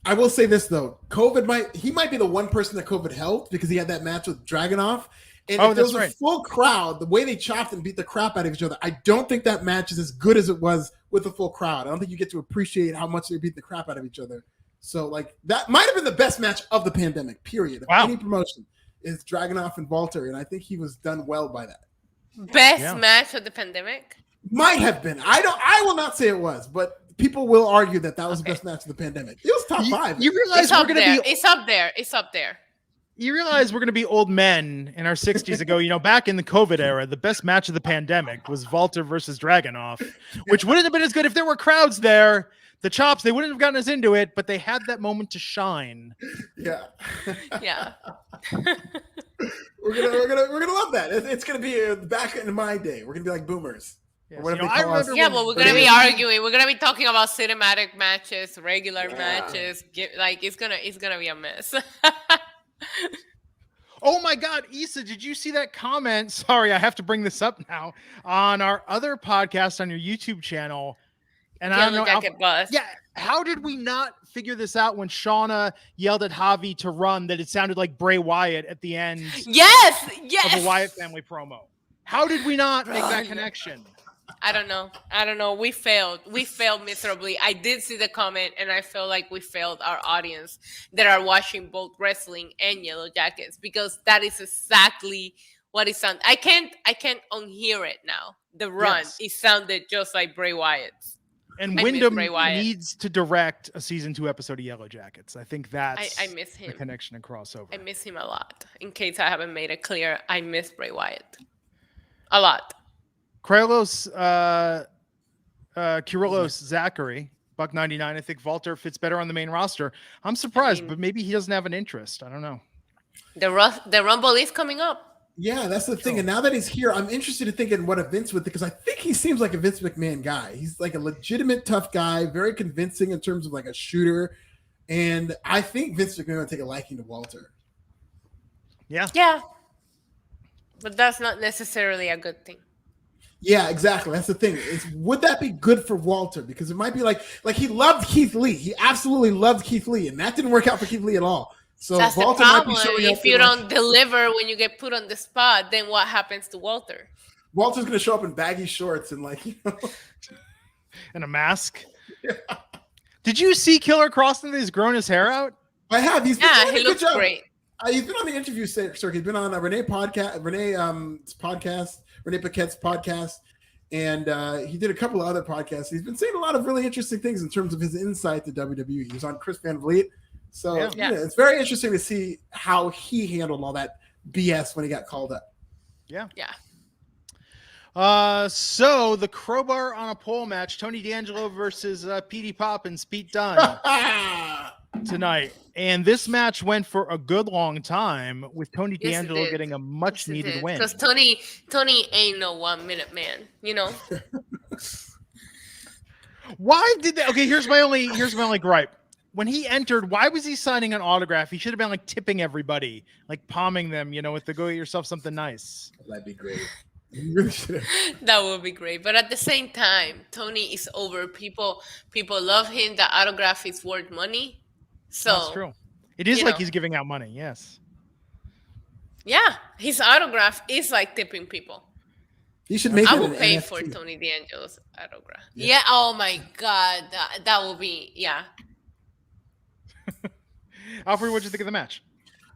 I will say this though, COVID might be the one person that COVID helped because he had that match with Dragunov. And if there was a full crowd, the way they chopped and beat the crap out of each other, I don't think that match is as good as it was with a full crowd. I don't think you get to appreciate how much they beat the crap out of each other. So like that might have been the best match of the pandemic, period. Of any promotion is Dragunov and Walter, and I think he was done well by that. Best match of the pandemic? Might have been. I will not say it was, but people will argue that was the best match of the pandemic. It was top 5. You realize we're going to be... It's up there. It's up there. You realize we're going to be old men in our 60s ago, back in the COVID era, the best match of the pandemic was Walter versus Dragunov, which wouldn't have been as good if there were crowds there. The chops, they wouldn't have gotten us into it, but they had that moment to shine. Yeah. Yeah. We're gonna love that. It's gonna be back in my day. We're gonna be like boomers. Yes. But we're gonna be arguing. We're gonna be talking about cinematic matches, regular matches. It's gonna be a mess. Oh my God, Issa, did you see that comment? Sorry, I have to bring this up now on our other podcast on your YouTube channel. And I don't know. Yeah, how did we not figure this out when Shauna yelled at Javi to run that it sounded like Bray Wyatt at the end? Yes. Of a Wyatt family promo. How did we not make that connection? I don't know. We failed miserably. I did see the comment, and I feel like we failed our audience that are watching both wrestling and Yellow Jackets, because that is exactly what it sounded. I can't unhear it now. The run, It sounded just like Bray Wyatt's. And Wyndham needs to direct a season 2 episode of Yellow Jackets. I think that's I miss him. The connection and crossover. I miss him a lot. In case I haven't made it clear, I miss Bray Wyatt a lot. Krylos, Kyrillos, Zachary, $1.99. I think Walter fits better on the main roster. I'm surprised, but maybe he doesn't have an interest. I don't know. The Rumble is coming up. Yeah, that's the thing. And now that he's here, I'm interested in thinking what a Vince would think, because I think he seems like a Vince McMahon guy. He's like a legitimate tough guy, very convincing in terms of like a shooter. And I think Vince McMahon would take a liking to Walter. Yeah. Yeah. But that's not necessarily a good thing. Yeah, exactly. That's the thing. Would that be good for Walter? Because it might be like he loved Keith Lee. He absolutely loved Keith Lee, and that didn't work out for Keith Lee at all. So that's Walter the problem. Might be showing if you don't deliver when you get put on the spot, then what happens to Walter? Walter's going to show up in baggy shorts and and a mask. Yeah. Did you see Killer Kross that he's grown his hair out? I have. He looks great. He's been on the interview circuit. He's been on Renee Paquette's podcast, and he did a couple of other podcasts. He's been saying a lot of really interesting things in terms of his insight to WWE. He was on Chris Van Vliet. So it's very interesting to see how he handled all that BS when he got called up. Yeah. Yeah. So the crowbar on a pole match, Tony D'Angelo versus Petey Poppins, Pete Dunne tonight. And this match went for a good long time with Tony D'Angelo getting a much needed win. Because Tony ain't no 1 minute man, Why did that? Okay, here's my only gripe. When he entered, why was he signing an autograph? He should have been like tipping everybody, like palming them, with the go get yourself something nice. That'd be great. You really should have. That would be great. But at the same time, Tony is over. People love him. The autograph is worth money. So that's true. It is like he's giving out money. Yes. Yeah, his autograph is like tipping people. You should make. I will pay for Tony D'Angelo's autograph. Yeah. Oh my God, that will be Alfred, what'd you think of the match?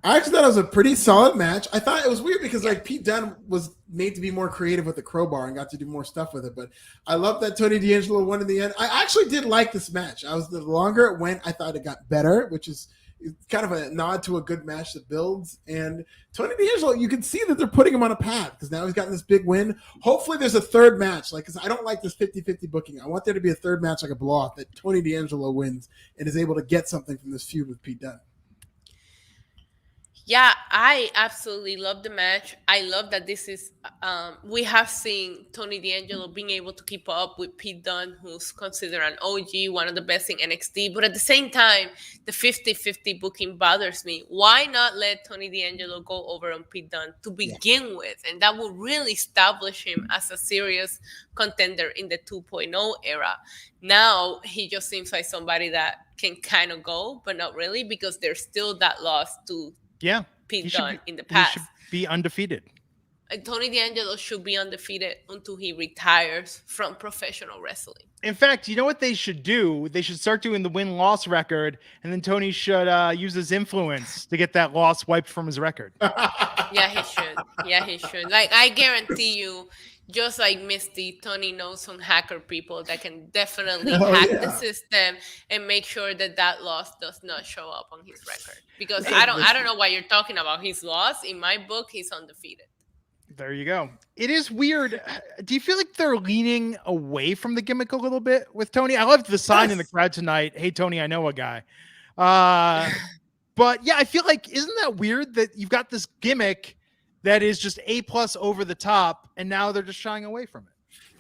I actually thought it was a pretty solid match. I thought it was weird because Pete Dunne was made to be more creative with the crowbar and got to do more stuff with it. But I love that Tony D'Angelo won in the end. I actually did like this match. The longer it went, I thought it got better, which is It's kind of a nod to a good match that builds. And Tony D'Angelo, you can see that they're putting him on a path because now he's gotten this big win. Hopefully there's a third match, because I don't like this 50-50 booking. I want there to be a third match like a blow-off that Tony D'Angelo wins and is able to get something from this feud with Pete Dunne. Yeah, I absolutely love the match. I love that this is, we have seen Tony D'Angelo being able to keep up with Pete Dunne, who's considered an OG, one of the best in NXT. But at the same time, the 50-50 booking bothers me. Why not let Tony D'Angelo go over on Pete Dunne to begin with? And that will really establish him as a serious contender in the 2.0 era. Now, he just seems like somebody that can kind of go, but not really, because there's still that loss to Pete Dunne in the past. He should be undefeated. Tony D'Angelo should be undefeated until he retires from professional wrestling. In fact, you know what they should do? They should start doing the win-loss record, and then Tony should use his influence to get that loss wiped from his record. Yeah, he should. Yeah, he should. Like, I guarantee you, just like Misty, Tony knows some hacker people that can definitely hack the system and make sure that that loss does not show up on his record. Because I don't know why you're talking about his loss. In my book, he's undefeated. There you go. It is weird. Do you feel like they're leaning away from the gimmick a little bit with Tony? I loved the sign in the crowd tonight. Hey, Tony, I know a guy. But yeah, I feel like, isn't that weird that you've got this gimmick that is just A+ over the top, and now they're just shying away from it?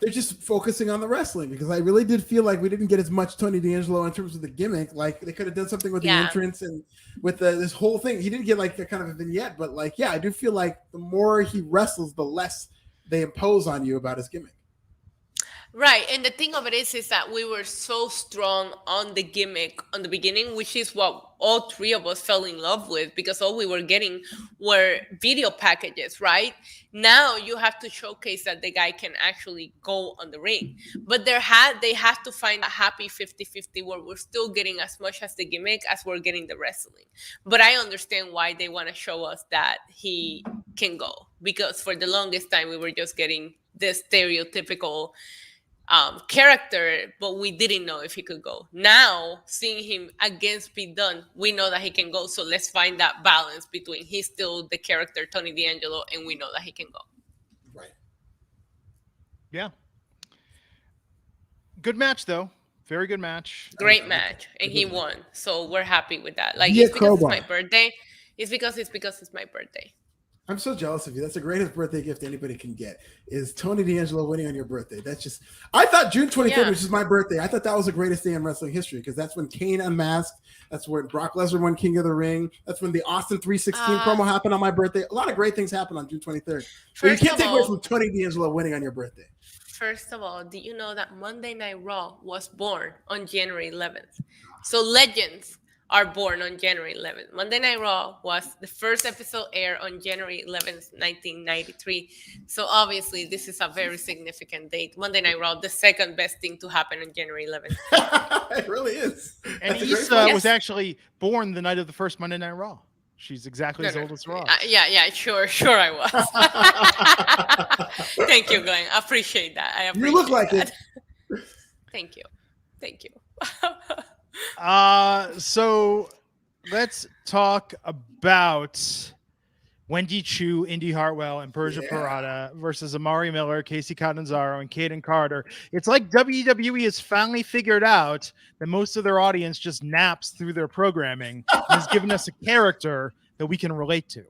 They're just focusing on the wrestling, because I really did feel like we didn't get as much Tony D'Angelo in terms of the gimmick. Like, they could have done something with the entrance and with this whole thing. He didn't get like a kind of a vignette, but like, I do feel like the more he wrestles, the less they impose on you about his gimmick. Right. And the thing of it is that we were so strong on the gimmick on the beginning, which is what all three of us fell in love with, because all we were getting were video packages, right? Now you have to showcase that the guy can actually go on the ring. But they have to find a happy 50-50 where we're still getting as much as the gimmick as we're getting the wrestling. But I understand why they want to show us that he can go, because for the longest time we were just getting this stereotypical character, but we didn't know if he could go. Now, seeing him against Pete Dunne, we know that he can go. So let's find that balance between he's still the character Tony D'Angelo, and we know that he can go. Right. Yeah. Good match, though. Very good match. Great match, and he won. So we're happy with that. Like, it's because it's my birthday. It's because it's my birthday. I'm so jealous of you. That's the greatest birthday gift anybody can get, is Tony D'Angelo winning on your birthday. That's just, I thought June 23rd, which is my birthday, I thought that was the greatest day in wrestling history, because that's when Kane unmasked. That's when Brock Lesnar won King of the Ring. That's when the Austin 316 promo happened on my birthday. A lot of great things happened on June 23rd. But you can't take away from Tony D'Angelo winning on your birthday. First of all, did you know that Monday Night Raw was born on January 11th? So legends are born on January 11th. Monday Night Raw was the first episode aired on January 11th, 1993. So obviously, this is a very significant date. Monday Night Raw, the second best thing to happen on January 11th. It really is. And Issa was actually born the night of the first Monday Night Raw. She's exactly as old as Raw. Sure I was. Thank you, Glenn. I appreciate that. You look like it. Thank you. So let's talk about Wendy Chu, Indy Hartwell, and Persia Pirotta versus Amari Miller, Casey Catanzaro, and Kaden Carter. It's like WWE has finally figured out that most of their audience just naps through their programming and has given us a character that we can relate to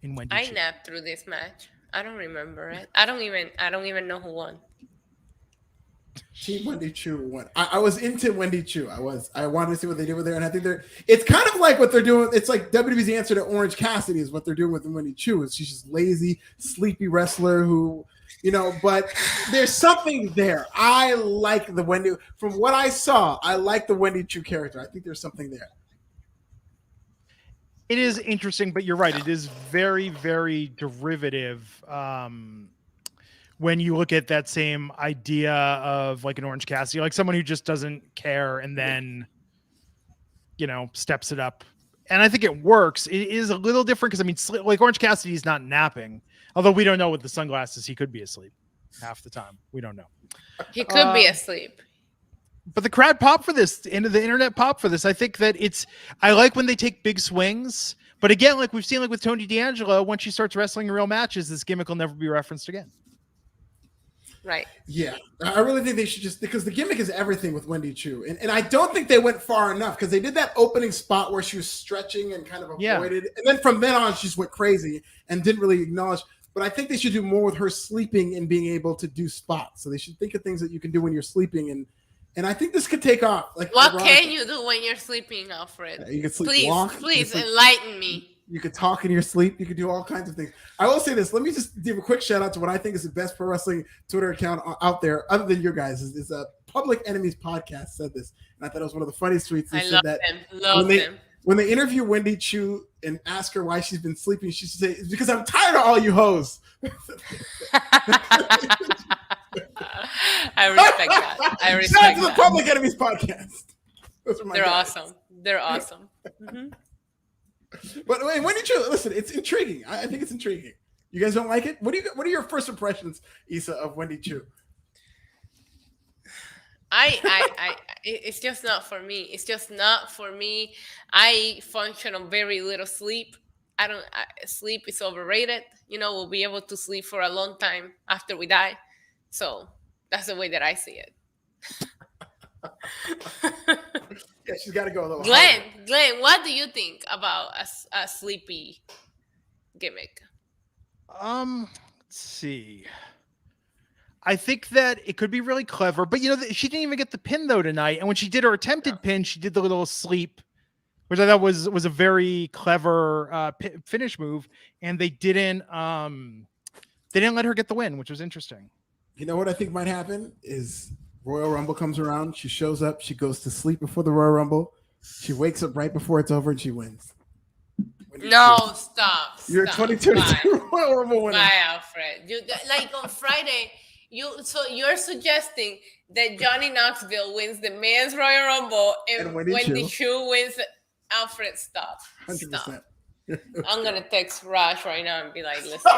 in Wendy Chu. I napped through this match. I don't remember it. I don't even know who won. Team Wendy Chu won. I was into Wendy Chu. I wanted to see what they did with her, and I think it's kind of like what they're doing. It's like WWE's answer to Orange Cassidy is what they're doing with Wendy Chu. Is she's just lazy, sleepy wrestler who, but there's something there. I like the Wendy. From what I saw, I like the Wendy Chu character. I think there's something there. It is interesting, but you're right. It is very, very derivative. When you look at that same idea of like an Orange Cassidy, like someone who just doesn't care and then, steps it up. And I think it works. It is a little different because, like Orange Cassidy's not napping, although we don't know with the sunglasses. He could be asleep half the time. We don't know. He could be asleep. But the crowd pop for this, the internet pop for this. I think that I like when they take big swings. But again, like we've seen, like with Tony D'Angelo, once she starts wrestling in real matches, this gimmick will never be referenced again. Right. Yeah, I really think they should just, because the gimmick is everything with Wendy Choo. And I don't think they went far enough, because they did that opening spot where she was stretching and kind of avoided. And then from then on, she just went crazy and didn't really acknowledge. But I think they should do more with her sleeping and being able to do spots. So they should think of things that you can do when you're sleeping. And I think this could take off. Like, what can you do when you're sleeping, Alfred? You can sleep, please, walk. Please enlighten me. You could talk in your sleep. You could do all kinds of things. I will say this. Let me just give a quick shout out to what I think is the best pro wrestling Twitter account out there, other than your guys. Is a Public Enemies podcast said this, and I thought it was one of the funniest tweets. They said that when they interview Wendy Choo and ask her why she's been sleeping, she should say, "It's because I'm tired of all you hoes." I respect that. I respect Shout out to the Public Enemies podcast. They're awesome. They're awesome. Mm-hmm. But Wendy Choo, listen, it's intriguing. I think it's intriguing. You guys don't like it? What are your first impressions, Issa, of Wendy Choo? It's just not for me. It's just not for me. I function on very little sleep. Sleep is overrated. We'll be able to sleep for a long time after we die. So that's the way that I see it. Yeah, she's got to go a little Glenn, what do you think about a sleepy gimmick? Let's see. I think that it could be really clever, but she didn't even get the pin though tonight. And when she did her attempted pin, she did the little sleep, which I thought was a very clever finish move. And they didn't let her get the win, which was interesting. You know what I think might happen is Royal Rumble comes around. She shows up. She goes to sleep before the Royal Rumble. She wakes up right before it's over and she wins. Stop. You're 2022 Royal Rumble winner. Bye, Alfred. Like on Friday, you're suggesting that Johnny Knoxville wins the men's Royal Rumble and Wendy Choo wins. Alfred, stop. 100%. Stop. I'm gonna text Raj right now and be like, listen.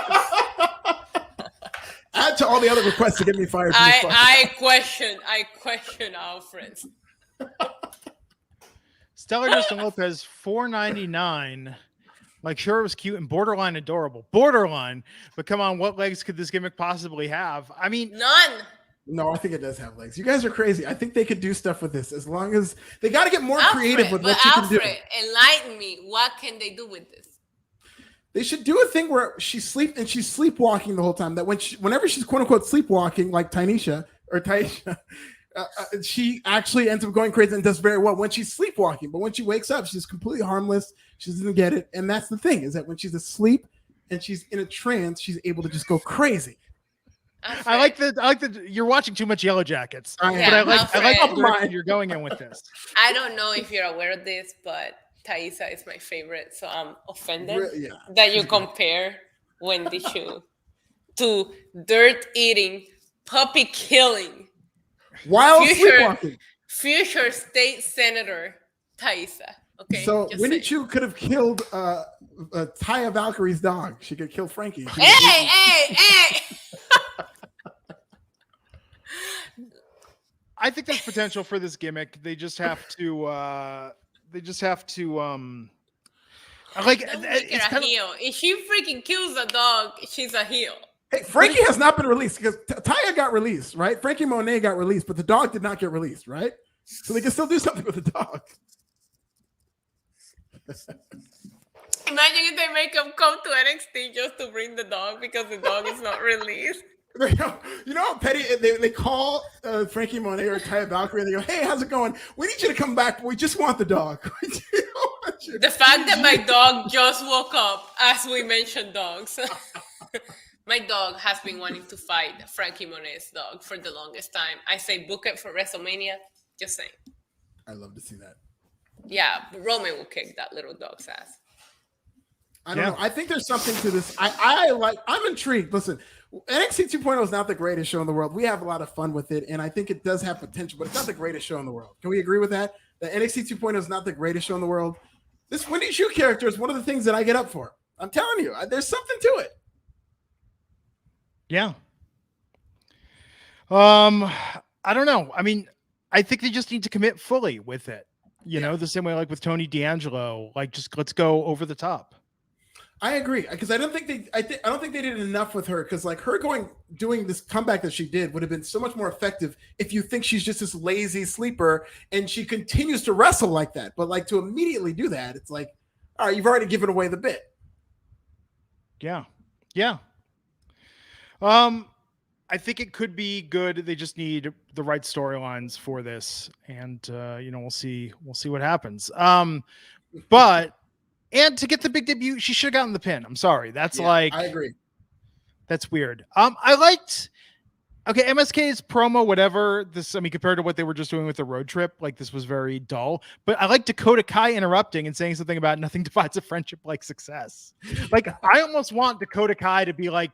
Add to all the other requests to get me fired. I question Alfred. Stellar Justin Lopez, $4.99. Like, sure, it was cute and borderline adorable. Borderline. But come on, what legs could this gimmick possibly have? I mean, none. No, I think it does have legs. You guys are crazy. I think they could do stuff with this as long as they got to get more creative with what you can do. Enlighten me. What can they do with this? They should do a thing where she's sleepwalking the whole time. That whenever she's quote unquote sleepwalking, like Taisha, she actually ends up going crazy and does very well when she's sleepwalking. But when she wakes up, she's completely harmless. She doesn't get it, and that's the thing, is that when she's asleep and she's in a trance, she's able to just go crazy. I like the you're watching too much Yellow Jackets, but I like the you're going in with this. I don't know if you're aware of this, but Taisa is my favorite, so I'm offended that you compare Wendy Choo to dirt-eating, puppy-killing, while sleepwalking, future state senator Taisa. Okay, so Wendy Choo could have killed Taya Valkyrie's dog. She could kill Frankie. Hey! I think there's potential for this gimmick. They just have to. It's kind of heel. If she freaking kills a dog, she's a heel. Hey, Frankie has not been released because Taya got released, right? Frankie Monet got released, but the dog did not get released, right? So they can still do something with the dog. Imagine if they make him come to NXT just to bring the dog because the dog is not released. You know how petty they call Frankie Monet or Taya Valkyrie and they go, "Hey, how's it going? We need you to come back, but we just want the dog." The fact that my dog just woke up as we mentioned dogs. My dog has been wanting to fight Frankie Monet's dog for the longest time. I say book it for WrestleMania. Just saying. I love to see that. Yeah, Roman will kick that little dog's ass. I don't know. I think there's something to this. I'm intrigued. Listen, NXT 2.0 is not the greatest show in the world. We have a lot of fun with it, and I think it does have potential, but it's not the greatest show in the world. Can we agree with that? That NXT 2.0 is not the greatest show in the world. This Wendy Choo character is one of the things that I get up for. I'm telling you, there's something to it. Yeah. I don't know. I mean, I think they just need to commit fully with it. You know, the same way like with Tony D'Angelo, like just let's go over the top. I agree, because I don't think they did enough with her, because like her doing this comeback that she did would have been so much more effective if you think she's just this lazy sleeper and she continues to wrestle like that. But like to immediately do that, it's like, all right, you've already given away the bit. Yeah. I think it could be good. They just need the right storylines for this, and we'll see what happens. But and to get the big debut, she should have gotten the pin. I'm sorry, that's I agree. That's weird. I liked. Okay, MSK's promo, whatever. This, I mean, compared to what they were just doing with the road trip, like this was very dull. But I like Dakota Kai interrupting and saying something about nothing divides a friendship like success. Like I almost want Dakota Kai to be like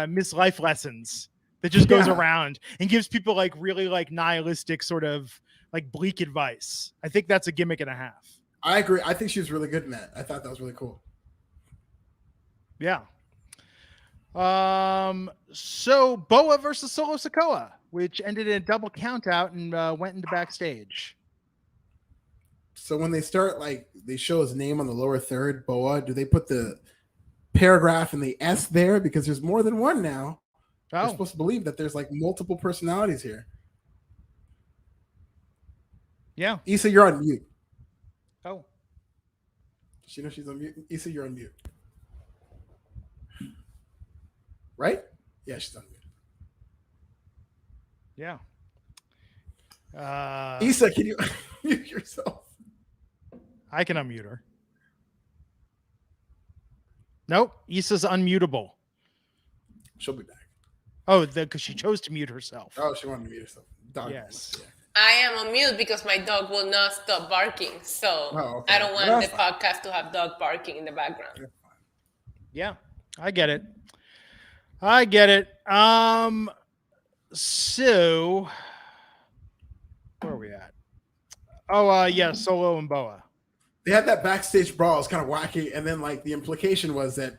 Miss Life Lessons that just goes around and gives people like really like nihilistic sort of like bleak advice. I think that's a gimmick and a half. I agree. I think she was really good in that. I thought that was really cool. Yeah. So Boa versus Solo Sikoa, which ended in a double count out and went into backstage. So when they start, like they show his name on the lower third, Boa, do they put the paragraph and the S there? Because there's more than one now. We're supposed to believe that there's like multiple personalities here. Yeah. Issa, you're on mute. Oh. She knows she's on mute. Issa, you're on mute. Right? Yeah, she's on mute. Yeah. Issa, can you mute yourself? I can unmute her. Nope. Issa's unmutable. She'll be back. Oh, because she chose to mute herself. Oh, she wanted to mute herself. Yes. Yeah. I am on mute because my dog will not stop barking. So I don't want the podcast to have dog barking in the background. Yeah, I get it. So where are we at? Oh, yeah, Solo and Boa. They had that backstage brawl. It's kind of wacky, and then like the implication was that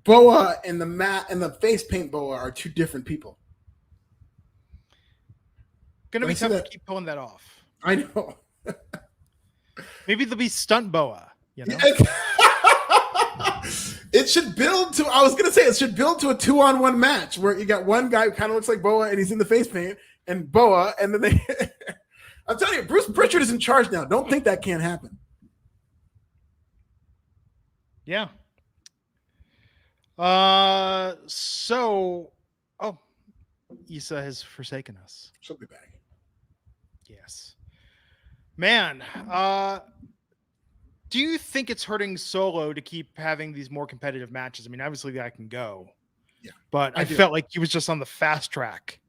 Boa and the face paint Boa are two different people. Gonna be tough to keep pulling that off. I know. Maybe they'll be stunt Boa. You know. It should build to. I was gonna say it should build to a 2-on-1 match where you got one guy who kind of looks like Boa and he's in the face paint, and Boa, and then they. I'm telling you, Bruce Pritchard is in charge now. Don't think that can't happen. Yeah. So, Issa has forsaken us. She'll be back. Yes. Man, do you think it's hurting Solo to keep having these more competitive matches? I mean, obviously the guy can go. Yeah. But I felt like he was just on the fast track.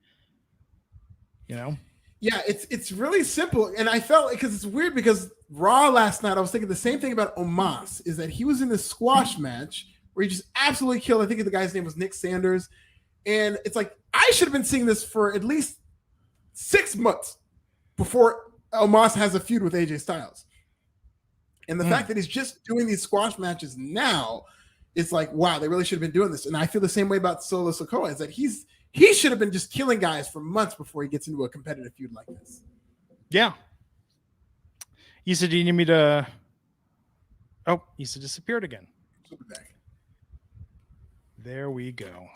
You know? Yeah, it's really simple. And I felt because it's weird because Raw last night, I was thinking the same thing about Omos, is that he was in this squash match where he just absolutely killed. I think the guy's name was Nick Sanders. And it's like, I should have been seeing this for at least 6 months before Omos has a feud with AJ Styles. And the fact that he's just doing these squash matches now, it's like, wow, they really should have been doing this. And I feel the same way about Solo Sikoa, is that he should have been just killing guys for months before he gets into a competitive feud like this. Yeah. Issa, do you need me to... Oh, Issa disappeared again. She'll be back. There we go.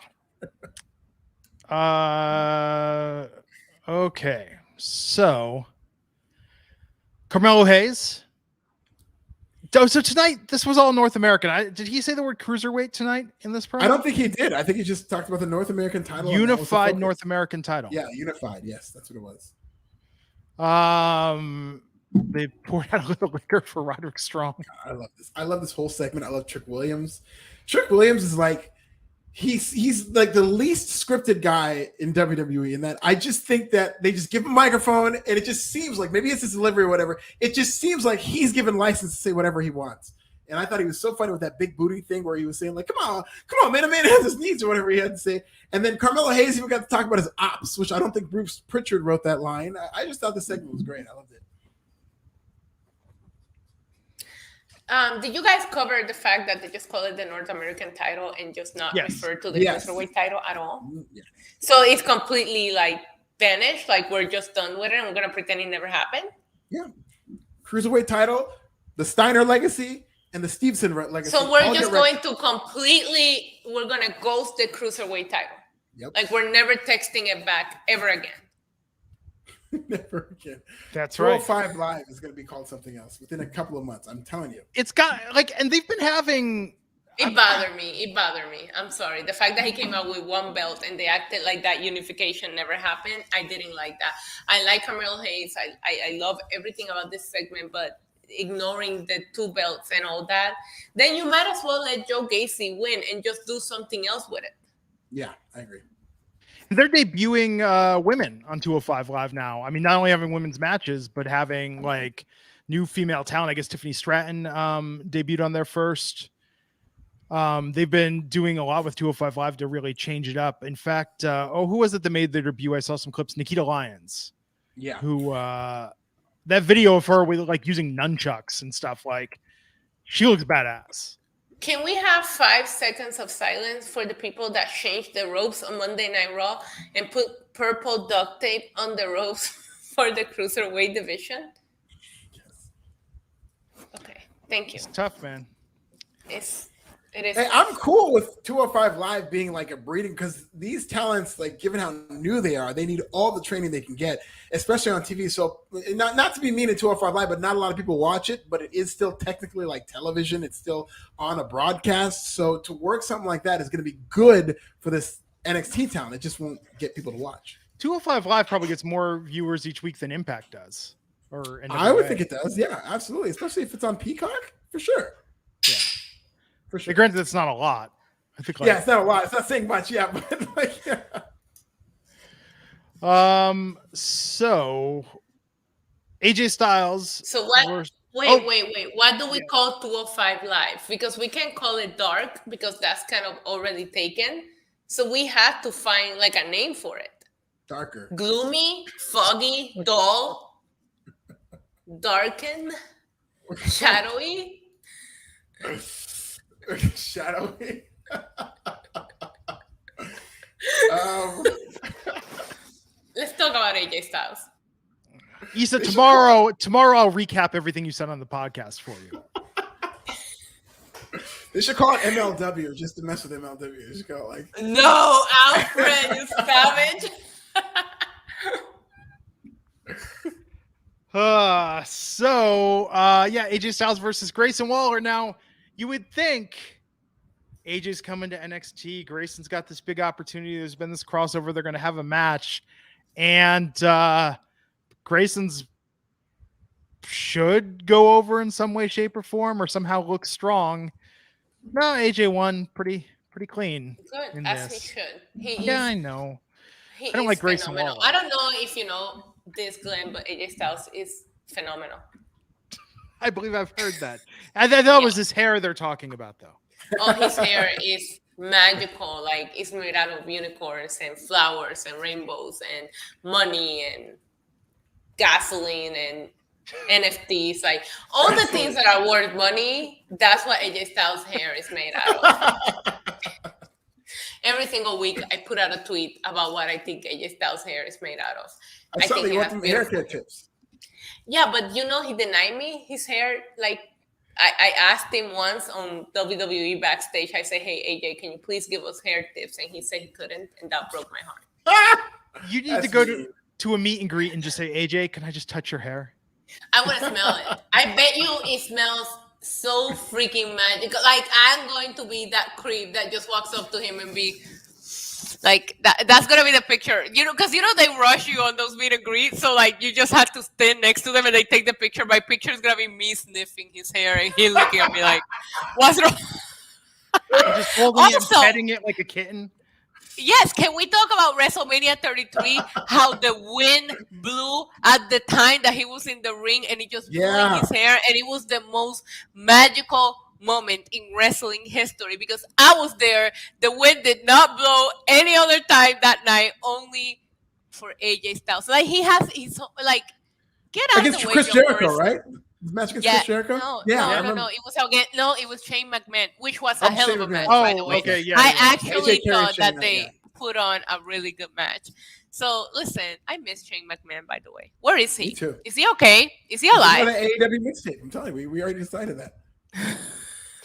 Okay. So, Carmelo Hayes. Oh, so tonight, this was all North American. Did he say the word cruiserweight tonight in this program? I don't think he did. I think he just talked about the North American title. Unified North American title. Yeah, unified. Yes, that's what it was. They poured out a little liquor for Roderick Strong. God, I love this. I love this whole segment. I love Trick Williams. Trick Williams is like, he's like the least scripted guy in WWE, in that I just think that they just give him a microphone and it just seems like, maybe it's his delivery or whatever, it just seems like he's given license to say whatever he wants. And I thought he was so funny with that big booty thing where he was saying like, come on, man, a man has his needs or whatever he had to say. And then Carmelo Hayes even got to talk about his ops, which I don't think Bruce Pritchard wrote that line. I just thought the segment was great. I loved it. Did you guys cover the fact that they just call it the North American title and just not refer to the cruiserweight title at all? Yeah. So it's completely like vanish, like we're just done with it and we're gonna pretend it never happened. Yeah. Cruiserweight title, the Steiner legacy, and the Stevenson legacy. So we're just going to we're gonna ghost the Cruiserweight title. Yep. Like we're never texting it back ever again. Never again. That's right. 205 Live is going to be called something else within a couple of months. I'm telling you. It's got and they've been having. It bothered me. I'm sorry. The fact that he came out with one belt and they acted like that unification never happened. I didn't like that. I like Carmelo Hayes. I love everything about this segment, but ignoring the 2 belts and all that, then you might as well let Joe Gacy win and just do something else with it. Yeah, I agree. They're debuting women on 205 Live now. I mean, not only having women's matches, but having like new female talent. I guess Tiffany Stratton debuted on their first. They've been doing a lot with 205 Live to really change it up. In fact, who was it that made their debut? I saw some clips. Nikita Lyons. Yeah. Who that video of her with like using nunchucks and stuff, like she looks badass. Can we have 5 seconds of silence for the people that changed the ropes on Monday Night Raw and put purple duct tape on the ropes for the Cruiserweight division? Yes. Okay, thank you. It's tough, man. It is. Hey, I'm cool with 205 Live being like a breeding, because these talents, like given how new they are, they need all the training they can get, especially on TV. So not to be mean to 205 Live, but not a lot of people watch it, but it is still technically like television. It's still on a broadcast. So to work something like that is going to be good for this NXT talent. It just won't get people to watch. 205 Live probably gets more viewers each week than Impact does. Or NWA. I would think it does. Yeah, absolutely. Especially if it's on Peacock, for sure. Yeah. For sure. Granted, that's not a lot. I think. Yeah, it's not a lot. It's not saying much. Yeah, but like. Yeah. So AJ Styles. So what? Wait. What do we call 205 Live? Because we can't call it dark because that's kind of already taken. So we have to find like a name for it. Darker. Gloomy, foggy, dull, darken, shadowy. Shadowy. Let's talk about AJ Styles. Issa, tomorrow I'll recap everything you said on the podcast for you. They should call it MLW just to mess with MLW. They should call it like no, Alfred, you savage. AJ Styles versus Grayson Waller. Now, you would think AJ's coming to NXT. Grayson's got this big opportunity. There's been this crossover. They're going to have a match. And Grayson's should go over in some way, shape, or form, or somehow look strong. No, AJ won pretty clean. Good, as he should. I know. I don't like Grayson Waller. I don't know if you know this, Glenn, but AJ Styles is phenomenal. I believe I've heard that. And that was his hair they're talking about, though. Oh, his hair is magical. Like, it's made out of unicorns and flowers and rainbows and money and gasoline and NFTs. Like, all the things that are worth money, that's what AJ Styles' hair is made out of. Every single week, I put out a tweet about what I think AJ Styles' hair is made out of. I saw that you want some haircut tips. Yeah, but you know, he denied me his hair. Like, I asked him once on WWE backstage. I said, "Hey, AJ, can you please give us hair tips?" And he said he couldn't, and that broke my heart. You need to go to a meet and greet and just say, "AJ, can I just touch your hair?" I want to smell it. I bet you it smells so freaking magical. Like, I'm going to be that creep that just walks up to him and be like, that's going to be the picture. You know, because, you know, they rush you on those meet and greets. So, like, you just have to stand next to them and they take the picture. My picture is going to be me sniffing his hair and he looking at me like, what's wrong? Just holding it and petting it like a kitten. Yes, can we talk about WrestleMania 33? How the wind blew at the time that he was in the ring and he just blew in his hair, and it was the most magical moment in wrestling history because I was there. The wind did not blow any other time that night, only for AJ Styles. Like, he's like, get out of the way. Chris Jericho, right? Match against Chris Jericho? No. It was Shane McMahon, which was a hell of a match, by the way. Okay, yeah. I actually thought that they put on a really good match. So listen, I miss Shane McMahon. By the way, where is he? Me too. Is he okay? Is he He's alive? another AEW mixtape. I'm telling you, we already decided that.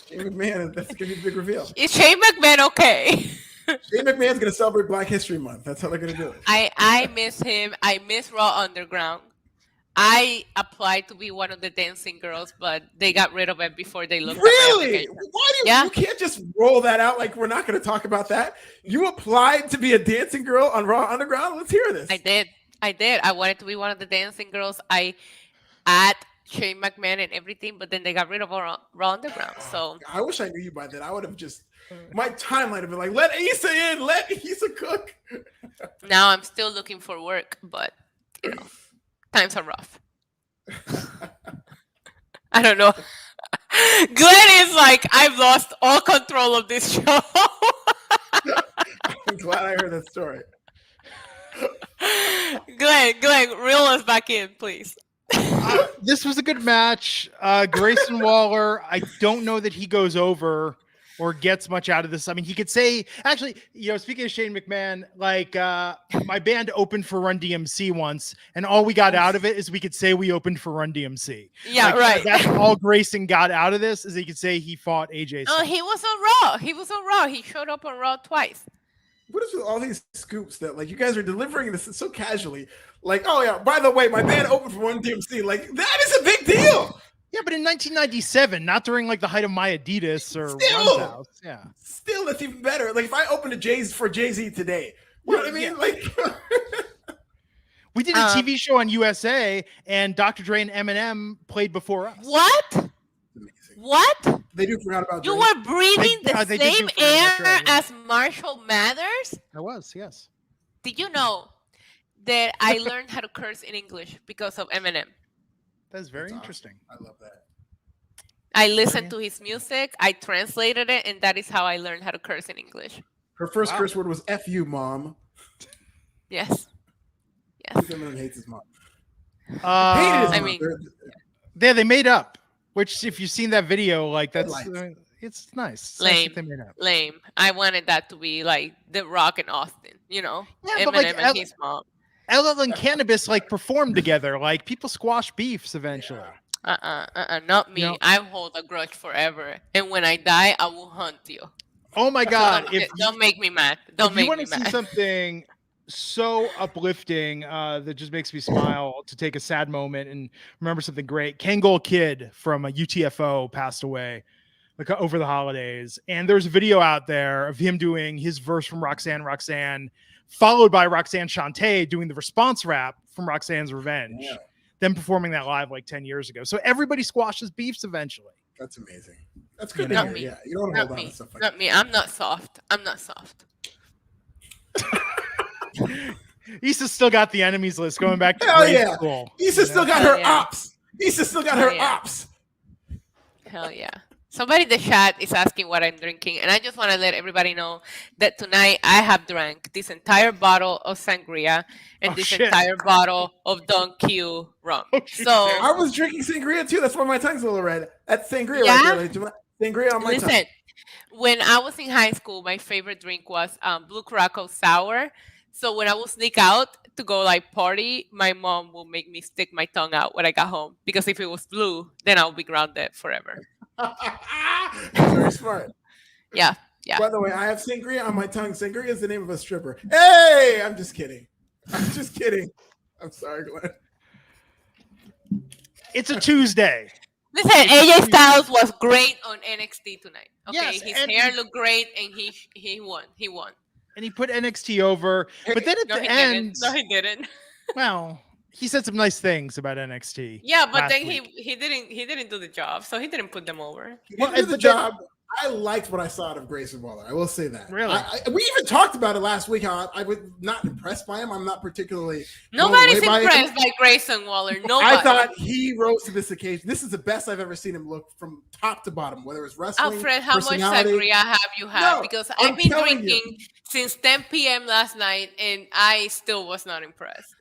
Shane McMahon, that's going to be the big reveal. Is Shane McMahon okay? Shane McMahon's going to celebrate Black History Month. That's how they're going to do it. I miss him. I miss Raw Underground. I applied to be one of the dancing girls, but they got rid of it before they looked. Really? Why do you can't just roll that out like we're not going to talk about that? You applied to be a dancing girl on Raw Underground? Let's hear this. I did. I wanted to be one of the dancing girls. I at Shane McMahon and everything, but then they got rid of Raw Underground. So I wish I knew you by then. I would have just my timeline would have been like, let Issa in, let Issa cook. Now I'm still looking for work, but times are rough. I don't know. Glenn is like, I've lost all control of this show. I'm glad I heard that story. Glenn, reel us back in, please. This was a good match. Grayson Waller, I don't know that he goes over or gets much out of this. I mean, he could say, actually, speaking of Shane McMahon, like my band opened for Run DMC once, and all we got out of it is we could say we opened for Run DMC. Yeah, like, right. That's all Grayson got out of this, is he could say he fought AJ. Oh, he was on Raw. He showed up on Raw twice. What is with all these scoops that like you guys are delivering this so casually? Like, oh yeah, by the way, my band opened for Run DMC. Like, that is a big deal. Yeah, but in 1997, not during like the height of My Adidas or Still, Run's House. Yeah. Still, that's even better. Like, if I opened a Jay-Z today, you know what I mean? Yeah. Like, we did a TV show on USA, and Dr. Dre and Eminem played before us. What? amazing. What? They do forgot about Dre. You were breathing the they did same do forget about air Dre, yeah. as Marshall Mathers? I was, yes. Did you know that I learned how to curse in English because of Eminem? That's very That's interesting. awesome. I love that. I listened to his music, I translated it, and that is how I learned how to curse in English. Her first curse word was "F you, mom." Yes. Eminem hates his mom. Hated his I mom. mean, they made up. Which, if you've seen that video, like that's it's nice. It's nice lame. that they made up. Lame. I wanted that to be like The Rock and Austin, Yeah, Eminem but like and his mom. LL and Cannabis like performed together. Like people squash beefs eventually. Not me. No. I hold a grudge forever, and when I die, I will hunt you. Oh my God! Don't make me mad. Don't if make you want me to see mad. something so uplifting that just makes me smile to take a sad moment and remember something great. Kangol Kid from UTFO passed away like over the holidays, and there's a video out there of him doing his verse from Roxanne, followed by Roxanne Shante doing the response rap from Roxanne's Revenge. Yeah. Them performing that live like 10 years ago. So everybody squashes beefs eventually. That's amazing. That's good You to know? hear. Yeah, you don't hold on to stuff like Not me. I'm not soft. Issa's still got the enemies list going back to Hell grade yeah. school. Issa still got her ops. Issa still got her yeah. ops. Hell yeah. Somebody in the chat is asking what I'm drinking, and I just want to let everybody know that tonight I have drank this entire bottle of sangria and entire bottle of Don Q rum. So I was drinking sangria too. That's why my tongue's a little red. That's sangria right there. Sangria on my tongue. When I was in high school, my favorite drink was Blue Curacao Sour. So when I would sneak out to go like party, my mom would make me stick my tongue out when I got home, because if it was blue, then I would be grounded forever. That's very smart. Yeah. By the way, I have sangria on my tongue. Sangria is the name of a stripper. Hey, I'm just kidding. I'm sorry, Glenn. It's a Tuesday. Listen, AJ Styles was great on NXT tonight. Okay, Yes, his and hair looked great, and he won. He won. And he put NXT over. But then at the end, no, he didn't. well, he said some nice things about NXT. Yeah, but then week. he didn't do the job, so he didn't put them over. He didn't do the job. I liked what I saw out of Grayson Waller. I will say that. Really? We even talked about it last week. How I was not impressed by him. I'm not particularly. Nobody's impressed by Grayson Waller. Nobody. I thought he rose to this occasion. This is the best I've ever seen him look from top to bottom, whether it's wrestling. Alfred, how much sangria have you had? No, because I'm I've been telling drinking since 10 p.m. last night, and I still was not impressed.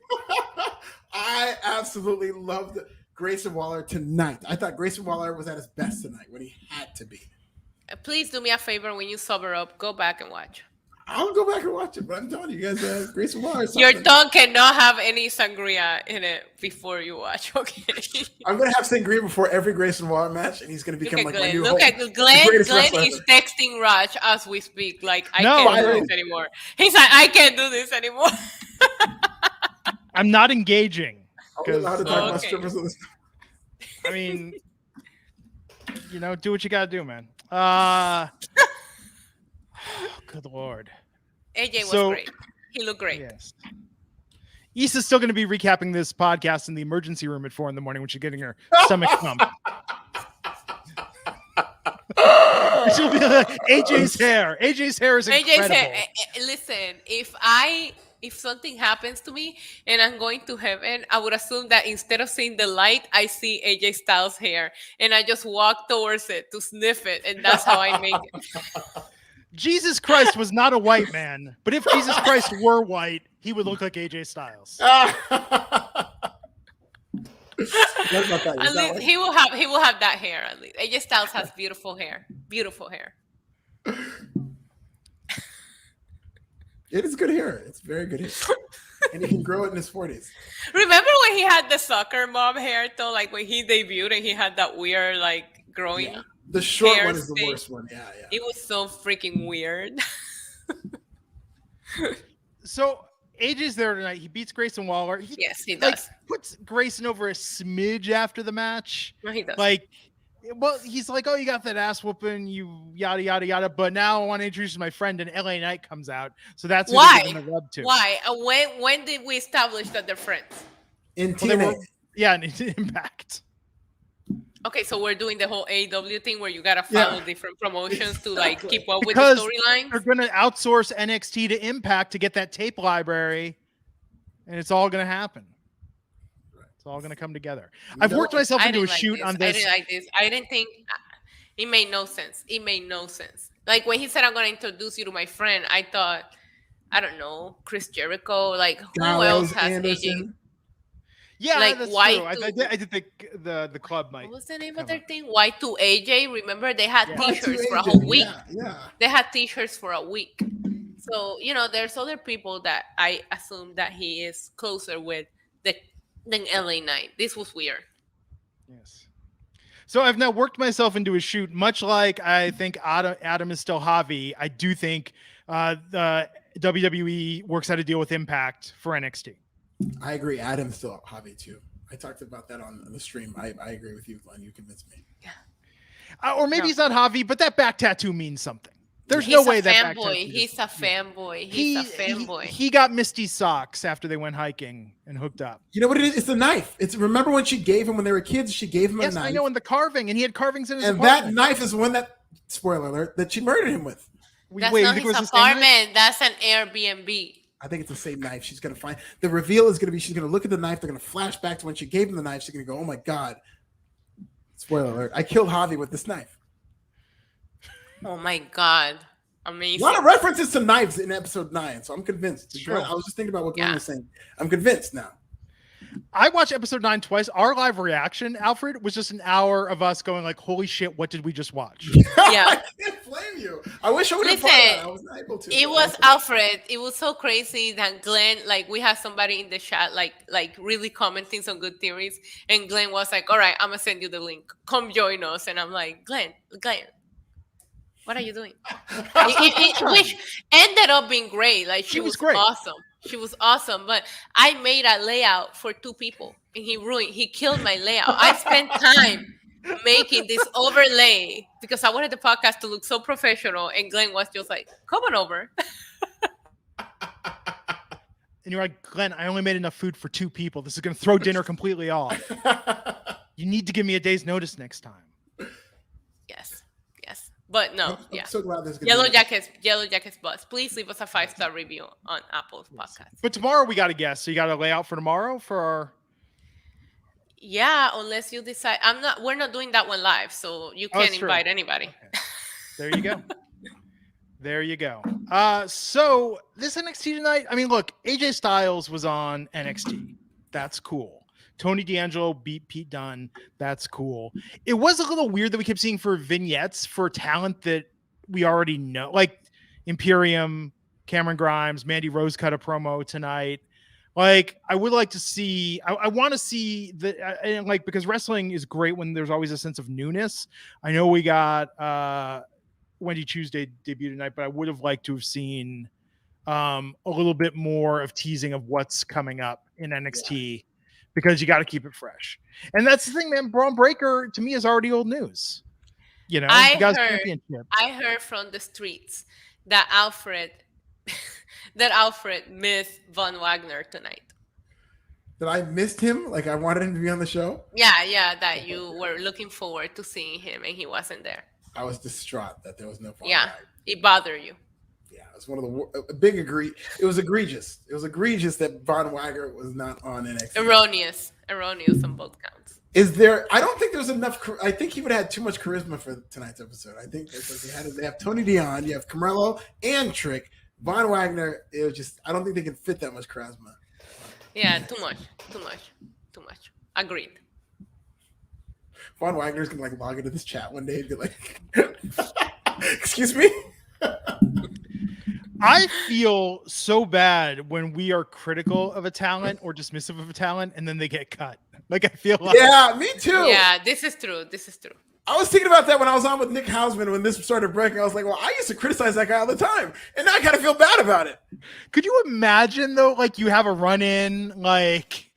I absolutely loved Grayson Waller tonight. I thought Grayson Waller was at his best tonight when he had to be. Please do me a favor, when you sober up, go back and watch. I'll go back and watch it, but I'm telling you guys, Grayson Waller. Your tongue cannot have any sangria in it before you watch. Okay. I'm gonna have sangria before every Grayson Waller match, and he's gonna become like my new Look hope. at Glenn. Glenn is texting Raj as we speak. Like I can't do this anymore. He's like, I can't do this anymore. I'm not engaging. I'm allowed to talk about strippers on this. I mean, do what you gotta do, man. Good Lord. AJ was great. He looked great. Yes. Issa's still going to be recapping this podcast in the emergency room at 4 a.m. when she's getting her stomach pumped. She'll be like, AJ's hair. AJ's hair is incredible. AJ's hair. Listen, if something happens to me and I'm going to heaven, I would assume that instead of seeing the light, I see AJ Styles' hair, and I just walk towards it to sniff it, and that's how I make it. Jesus Christ was not a white man, but if Jesus Christ were white, he would look like AJ Styles. At least he will have that hair. At least AJ Styles has beautiful hair. Beautiful hair. It is good hair. It's very good hair. And he can grow it in his 40s. Remember when he had the soccer mom hair though? Like when he debuted and he had that weird like growing. Yeah. The short one is the worst one. Yeah. It was so freaking weird. So AJ's there tonight. He beats Grayson Waller. Yes, he does. Puts Grayson over a smidge after the match. No, he does. He's like, oh, you got that ass whooping, you yada yada yada. But now I want to introduce my friend, and LA Knight comes out. So that's who they're giving the rub to. Why? When did we establish that they're friends? In TNA. In Impact. Okay, so we're doing the whole AEW thing where you gotta follow different promotions to keep up with because the storylines. They're gonna outsource NXT to Impact to get that tape library, and it's all gonna happen. It's all gonna come together. I've worked myself into a shoot on this. I didn't like this. I didn't think it made no sense. It made no sense. Like when he said, "I'm gonna introduce you to my friend," I thought, I don't know, Chris Jericho. Like who else has AJ? Yeah, like that's why? true. I did think the club might. What was the name of their thing? Y2AJ. Remember, they had T-shirts for a whole week. Yeah. They had T-shirts for a week. So there's other people that I assume that he is closer with than LA Knight. This was weird. Yes. So I've now worked myself into a shoot, much like I think Adam is still Javi. I do think the WWE works out a deal with Impact for NXT. I agree. Adam's still Javi too. I talked about that on the stream. I agree with you, Glenn. You convinced me. Yeah. Or maybe he's not Javi, but that back tattoo means something. There's no way that back tattoo. He's a fanboy. He's a fanboy. He got Misty's socks after they went hiking and hooked up. You know what it is? It's the knife. Remember when she gave him when they were kids? She gave him a knife. Yes, I know. In the carving, and he had carvings in his apartment. That knife is the one that, spoiler alert, that she murdered him with. That's not his apartment. That's an Airbnb. I think it's the same knife. She's going to find the reveal is going to be she's going to look at the knife. They're going to flash back to when she gave him the knife. She's going to go, oh my God. Spoiler alert. I killed Javi with this knife. Oh my God. Amazing. A lot of references to knives in episode 9. So I'm convinced. Sure. I was just thinking about what Glenn was saying. I'm convinced now. I watched episode 9 twice. Our live reaction, Alfred, was just an hour of us going like, holy shit, what did we just watch? Yeah. I can't blame you. I wish I would have thought that. I was not able to. It was Alfred. It was so crazy that Glenn, we had somebody in the chat, really commenting some good theories. And Glenn was like, all right, I'm going to send you the link. Come join us. And I'm like, Glenn, what are you doing? Which ended up being great. She was great. Awesome. She was awesome, but I made a layout for 2 people, and he killed my layout. I spent time making this overlay because I wanted the podcast to look so professional, and Glenn was just like, come on over. And you're like, Glenn, I only made enough food for 2 people. This is going to throw dinner completely off. You need to give me a day's notice next time. Yes. But no, I'm so glad there's Yellow Jackets Bus. Please leave us a 5-star review on Apple's podcast. But tomorrow we got a guest, so you got to lay out for tomorrow for our. Yeah, unless you decide. We're not doing that one live, so you can't invite anybody. Okay. There you go. There you go. So this NXT tonight. I mean, look, AJ Styles was on NXT. That's cool. Tony D'Angelo beat Pete Dunne. That's cool. It was a little weird that we kept seeing for vignettes for talent that we already know, like Imperium, Cameron Grimes, Mandy Rose cut a promo tonight. Like, I would like to see, I want to see and like, because wrestling is great when there's always a sense of newness. I know we got Wendy Tuesday debut tonight, but I would have liked to have seen a little bit more of teasing of what's coming up in NXT because you got to keep it fresh. And that's the thing, man. Bron Breakker to me is already old news. You know, I he got his heard, championship. I heard from the streets that Alfred missed Von Wagner tonight. That I missed him? Like I wanted him to be on the show? Yeah, that you were looking forward to seeing him and he wasn't there. I was distraught that there was no Von Yeah, Wagner. it bothered you. Yeah, it was one of the it was egregious. It was egregious that Von Wagner was not on NXT. Erroneous on both counts. I don't think there's enough. I think he would have had too much charisma for tonight's episode. I think they have Tony Dion, you have Carmelo and Trick. Von Wagner, it was just, I don't think they can fit that much charisma. Yeah, too much. Agreed. Von Wagner's gonna like log into this chat one day and be like, excuse me? I feel so bad when we are critical of a talent or dismissive of a talent and then they get cut. Like I feel like Yeah, me too. Yeah, this is true. I was thinking about that when I was on with Nick Hausman when this started breaking. I was like, well, I used to criticize that guy all the time. And now I kind of feel bad about it. Could you imagine though, like you have a run-in like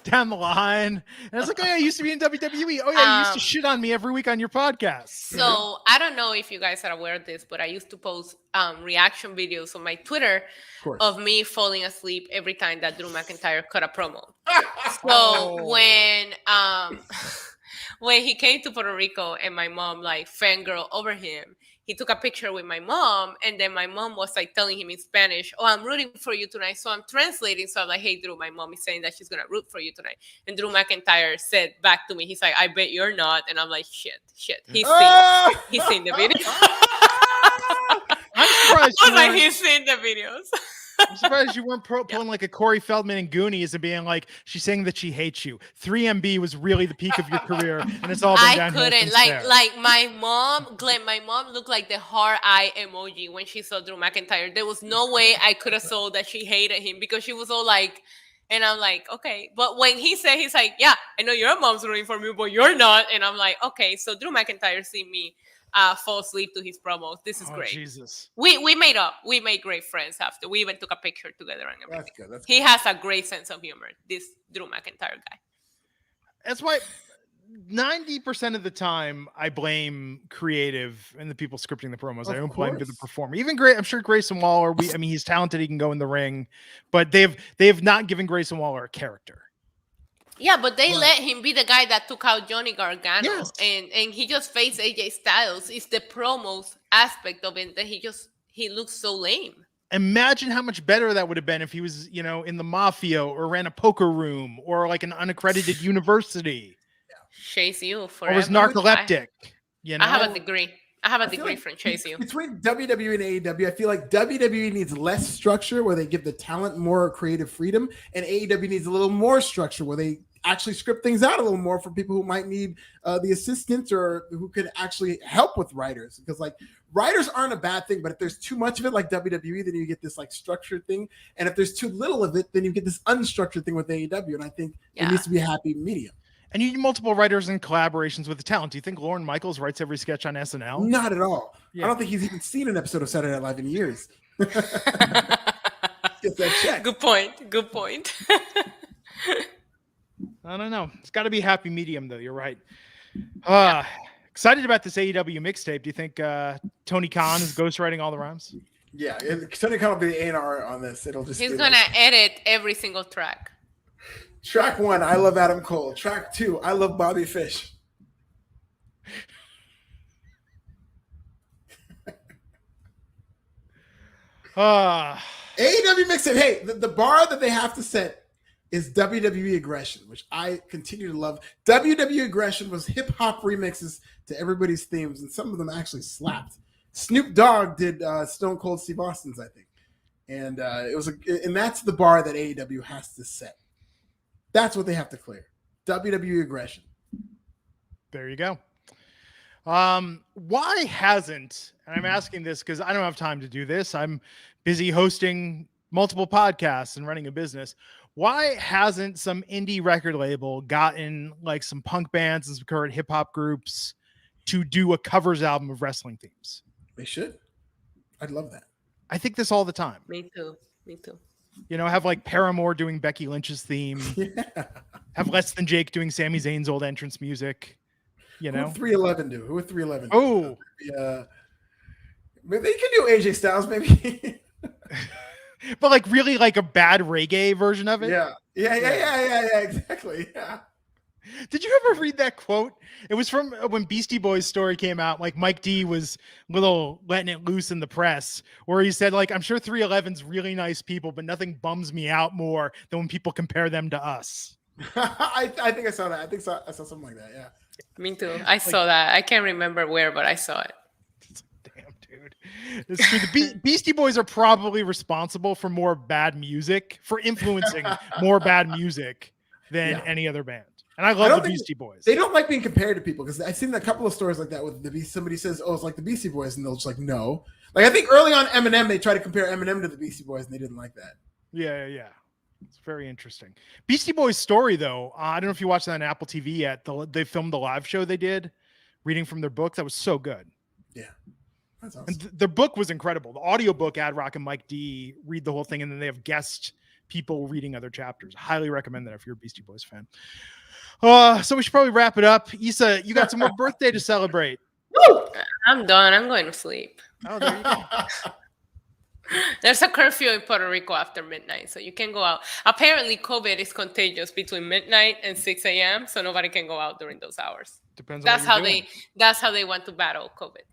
down the line and it's like, oh yeah, I used to be in WWE. Oh yeah, you used to shit on me every week on your podcast. So I don't know if you guys are aware of this, but I used to post reaction videos on my Twitter of me falling asleep every time that Drew McIntyre cut a promo. So when he came to Puerto Rico and my mom like fangirl over him, he took a picture with my mom and then my mom was like telling him in Spanish, oh, I'm rooting for you tonight. So I'm translating. So I'm like, hey, Drew, my mom is saying that she's going to root for you tonight. And Drew McIntyre said back to me, he's like, I bet you're not. And I'm like, shit. He's seen the video. I'm surprised. He's seen the videos. I'm surprised you weren't pulling like a Corey Feldman and Goonies and being like, she's saying that she hates you. 3MB was really the peak of your career, and it's all been downhill. I couldn't like my mom, Glenn. My mom looked like the heart eye emoji when she saw Drew McIntyre. There was no way I could have saw that she hated him because she was all like, and I'm like, okay. But when he said, he's like, yeah, I know your mom's rooting for me, but you're not. And I'm like, okay, so Drew McIntyre seen me fall asleep to his promos. This is great. Jesus. We made up. We made great friends after. We even took a picture together and everything. That's good. He has a great sense of humor, this Drew McIntyre guy. That's why 90% of the time I blame creative and the people scripting the promos. I don't blame the performer. Even I'm sure Grayson Waller, he's talented, he can go in the ring, but they've not given Grayson Waller a character. Yeah, but they let him be the guy that took out Johnny Gargano, and he just faced AJ Styles. It's the promos aspect of it that he looks so lame. Imagine how much better that would have been if he was, in the mafia or ran a poker room or like an unaccredited university. Chase U forever. Or was narcoleptic. I have a degree. I have a degree from Chase U. Between WWE and AEW, I feel like WWE needs less structure where they give the talent more creative freedom, and AEW needs a little more structure where they actually script things out a little more for people who might need the assistance or who could actually help with writers. Because like writers aren't a bad thing, but if there's too much of it like WWE, then you get this like structured thing. And if there's too little of it, then you get this unstructured thing with AEW. And I think it needs to be a happy medium. And you need multiple writers and collaborations with the talent. Do you think Lorne Michaels writes every sketch on SNL? Not at all. I don't think he's even seen an episode of Saturday Night Live in years. Get that check. Good point. I don't know. It's got to be a happy medium, though. You're right. Excited about this AEW mixtape. Do you think Tony Khan is ghostwriting all the rhymes? Yeah, Tony Khan will be the A&R on this. He's going to edit every single track. Track 1, I love Adam Cole. Track 2, I love Bobby Fish. AEW mixtape. Hey, the bar that they have to set is WWE Aggression, which I continue to love. WWE Aggression was hip hop remixes to everybody's themes, and some of them actually slapped. Snoop Dogg did Stone Cold Steve Austin's, I think, and and that's the bar that AEW has to set. That's what they have to clear. WWE Aggression. There you go. Why hasn't, and I'm asking this because I don't have time to do this. I'm busy hosting multiple podcasts and running a business. Why hasn't some indie record label gotten like some punk bands and some current hip hop groups to do a covers album of wrestling themes? They should. I'd love that. I think this all the time. Me too. You know, have like Paramore doing Becky Lynch's theme. Yeah. Have Less Than Jake doing Sami Zayn's old entrance music. You know, Who would 311 do? Who would 311 do? Oh, Maybe they can do AJ Styles, maybe. but like really like a bad reggae version of it. Yeah, exactly. Yeah. Did you ever read that quote? It was from when Beastie Boys' story came out. Like Mike D was little letting it loose in the press, where he said, like, I'm sure 311's really nice people, but nothing bums me out more than when people compare them to us. I think I saw that. I saw something like that. Yeah. Me too. I saw that. I can't remember where, but I saw it. Damn, dude. It's true. The Beastie Boys are probably responsible for more bad music, for influencing more bad music than any other band. And I love the Beastie Boys. They don't like being compared to people because I've seen a couple of stories like that with somebody says, "Oh, it's like the Beastie Boys," and they'll just like, "No." Like I think early on Eminem, they tried to compare Eminem to the Beastie Boys, and they didn't like that. Yeah. It's very interesting. Beastie Boys' story, though, I don't know if you watched that on Apple TV yet. They filmed the live show they did, reading from their book. That was so good. Yeah, that's awesome. And their book was incredible. The audiobook, Ad Rock and Mike D read the whole thing, and then they have guest people reading other chapters. Highly recommend that if you're a Beastie Boys fan. So we should probably wrap it up. Issa, you got some more birthday to celebrate. Woo! I'm done. I'm going to sleep. Oh, there you go. There's a curfew in Puerto Rico after midnight, so you can go out. Apparently, COVID is contagious between midnight and 6 a.m., so nobody can go out during those hours. Depends. That's how they want to battle COVID.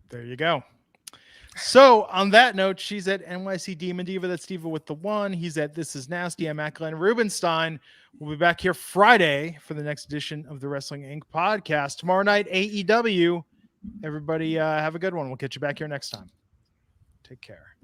There you go. So on that note, she's at NYC Demon Diva. That's Diva with the 1. He's at This Is Nasty. I'm at Glenn Rubenstein. We'll be back here Friday for the next edition of the Wrestling Inc. podcast. Tomorrow night, AEW. Everybody have a good one. We'll get you back here next time. Take care.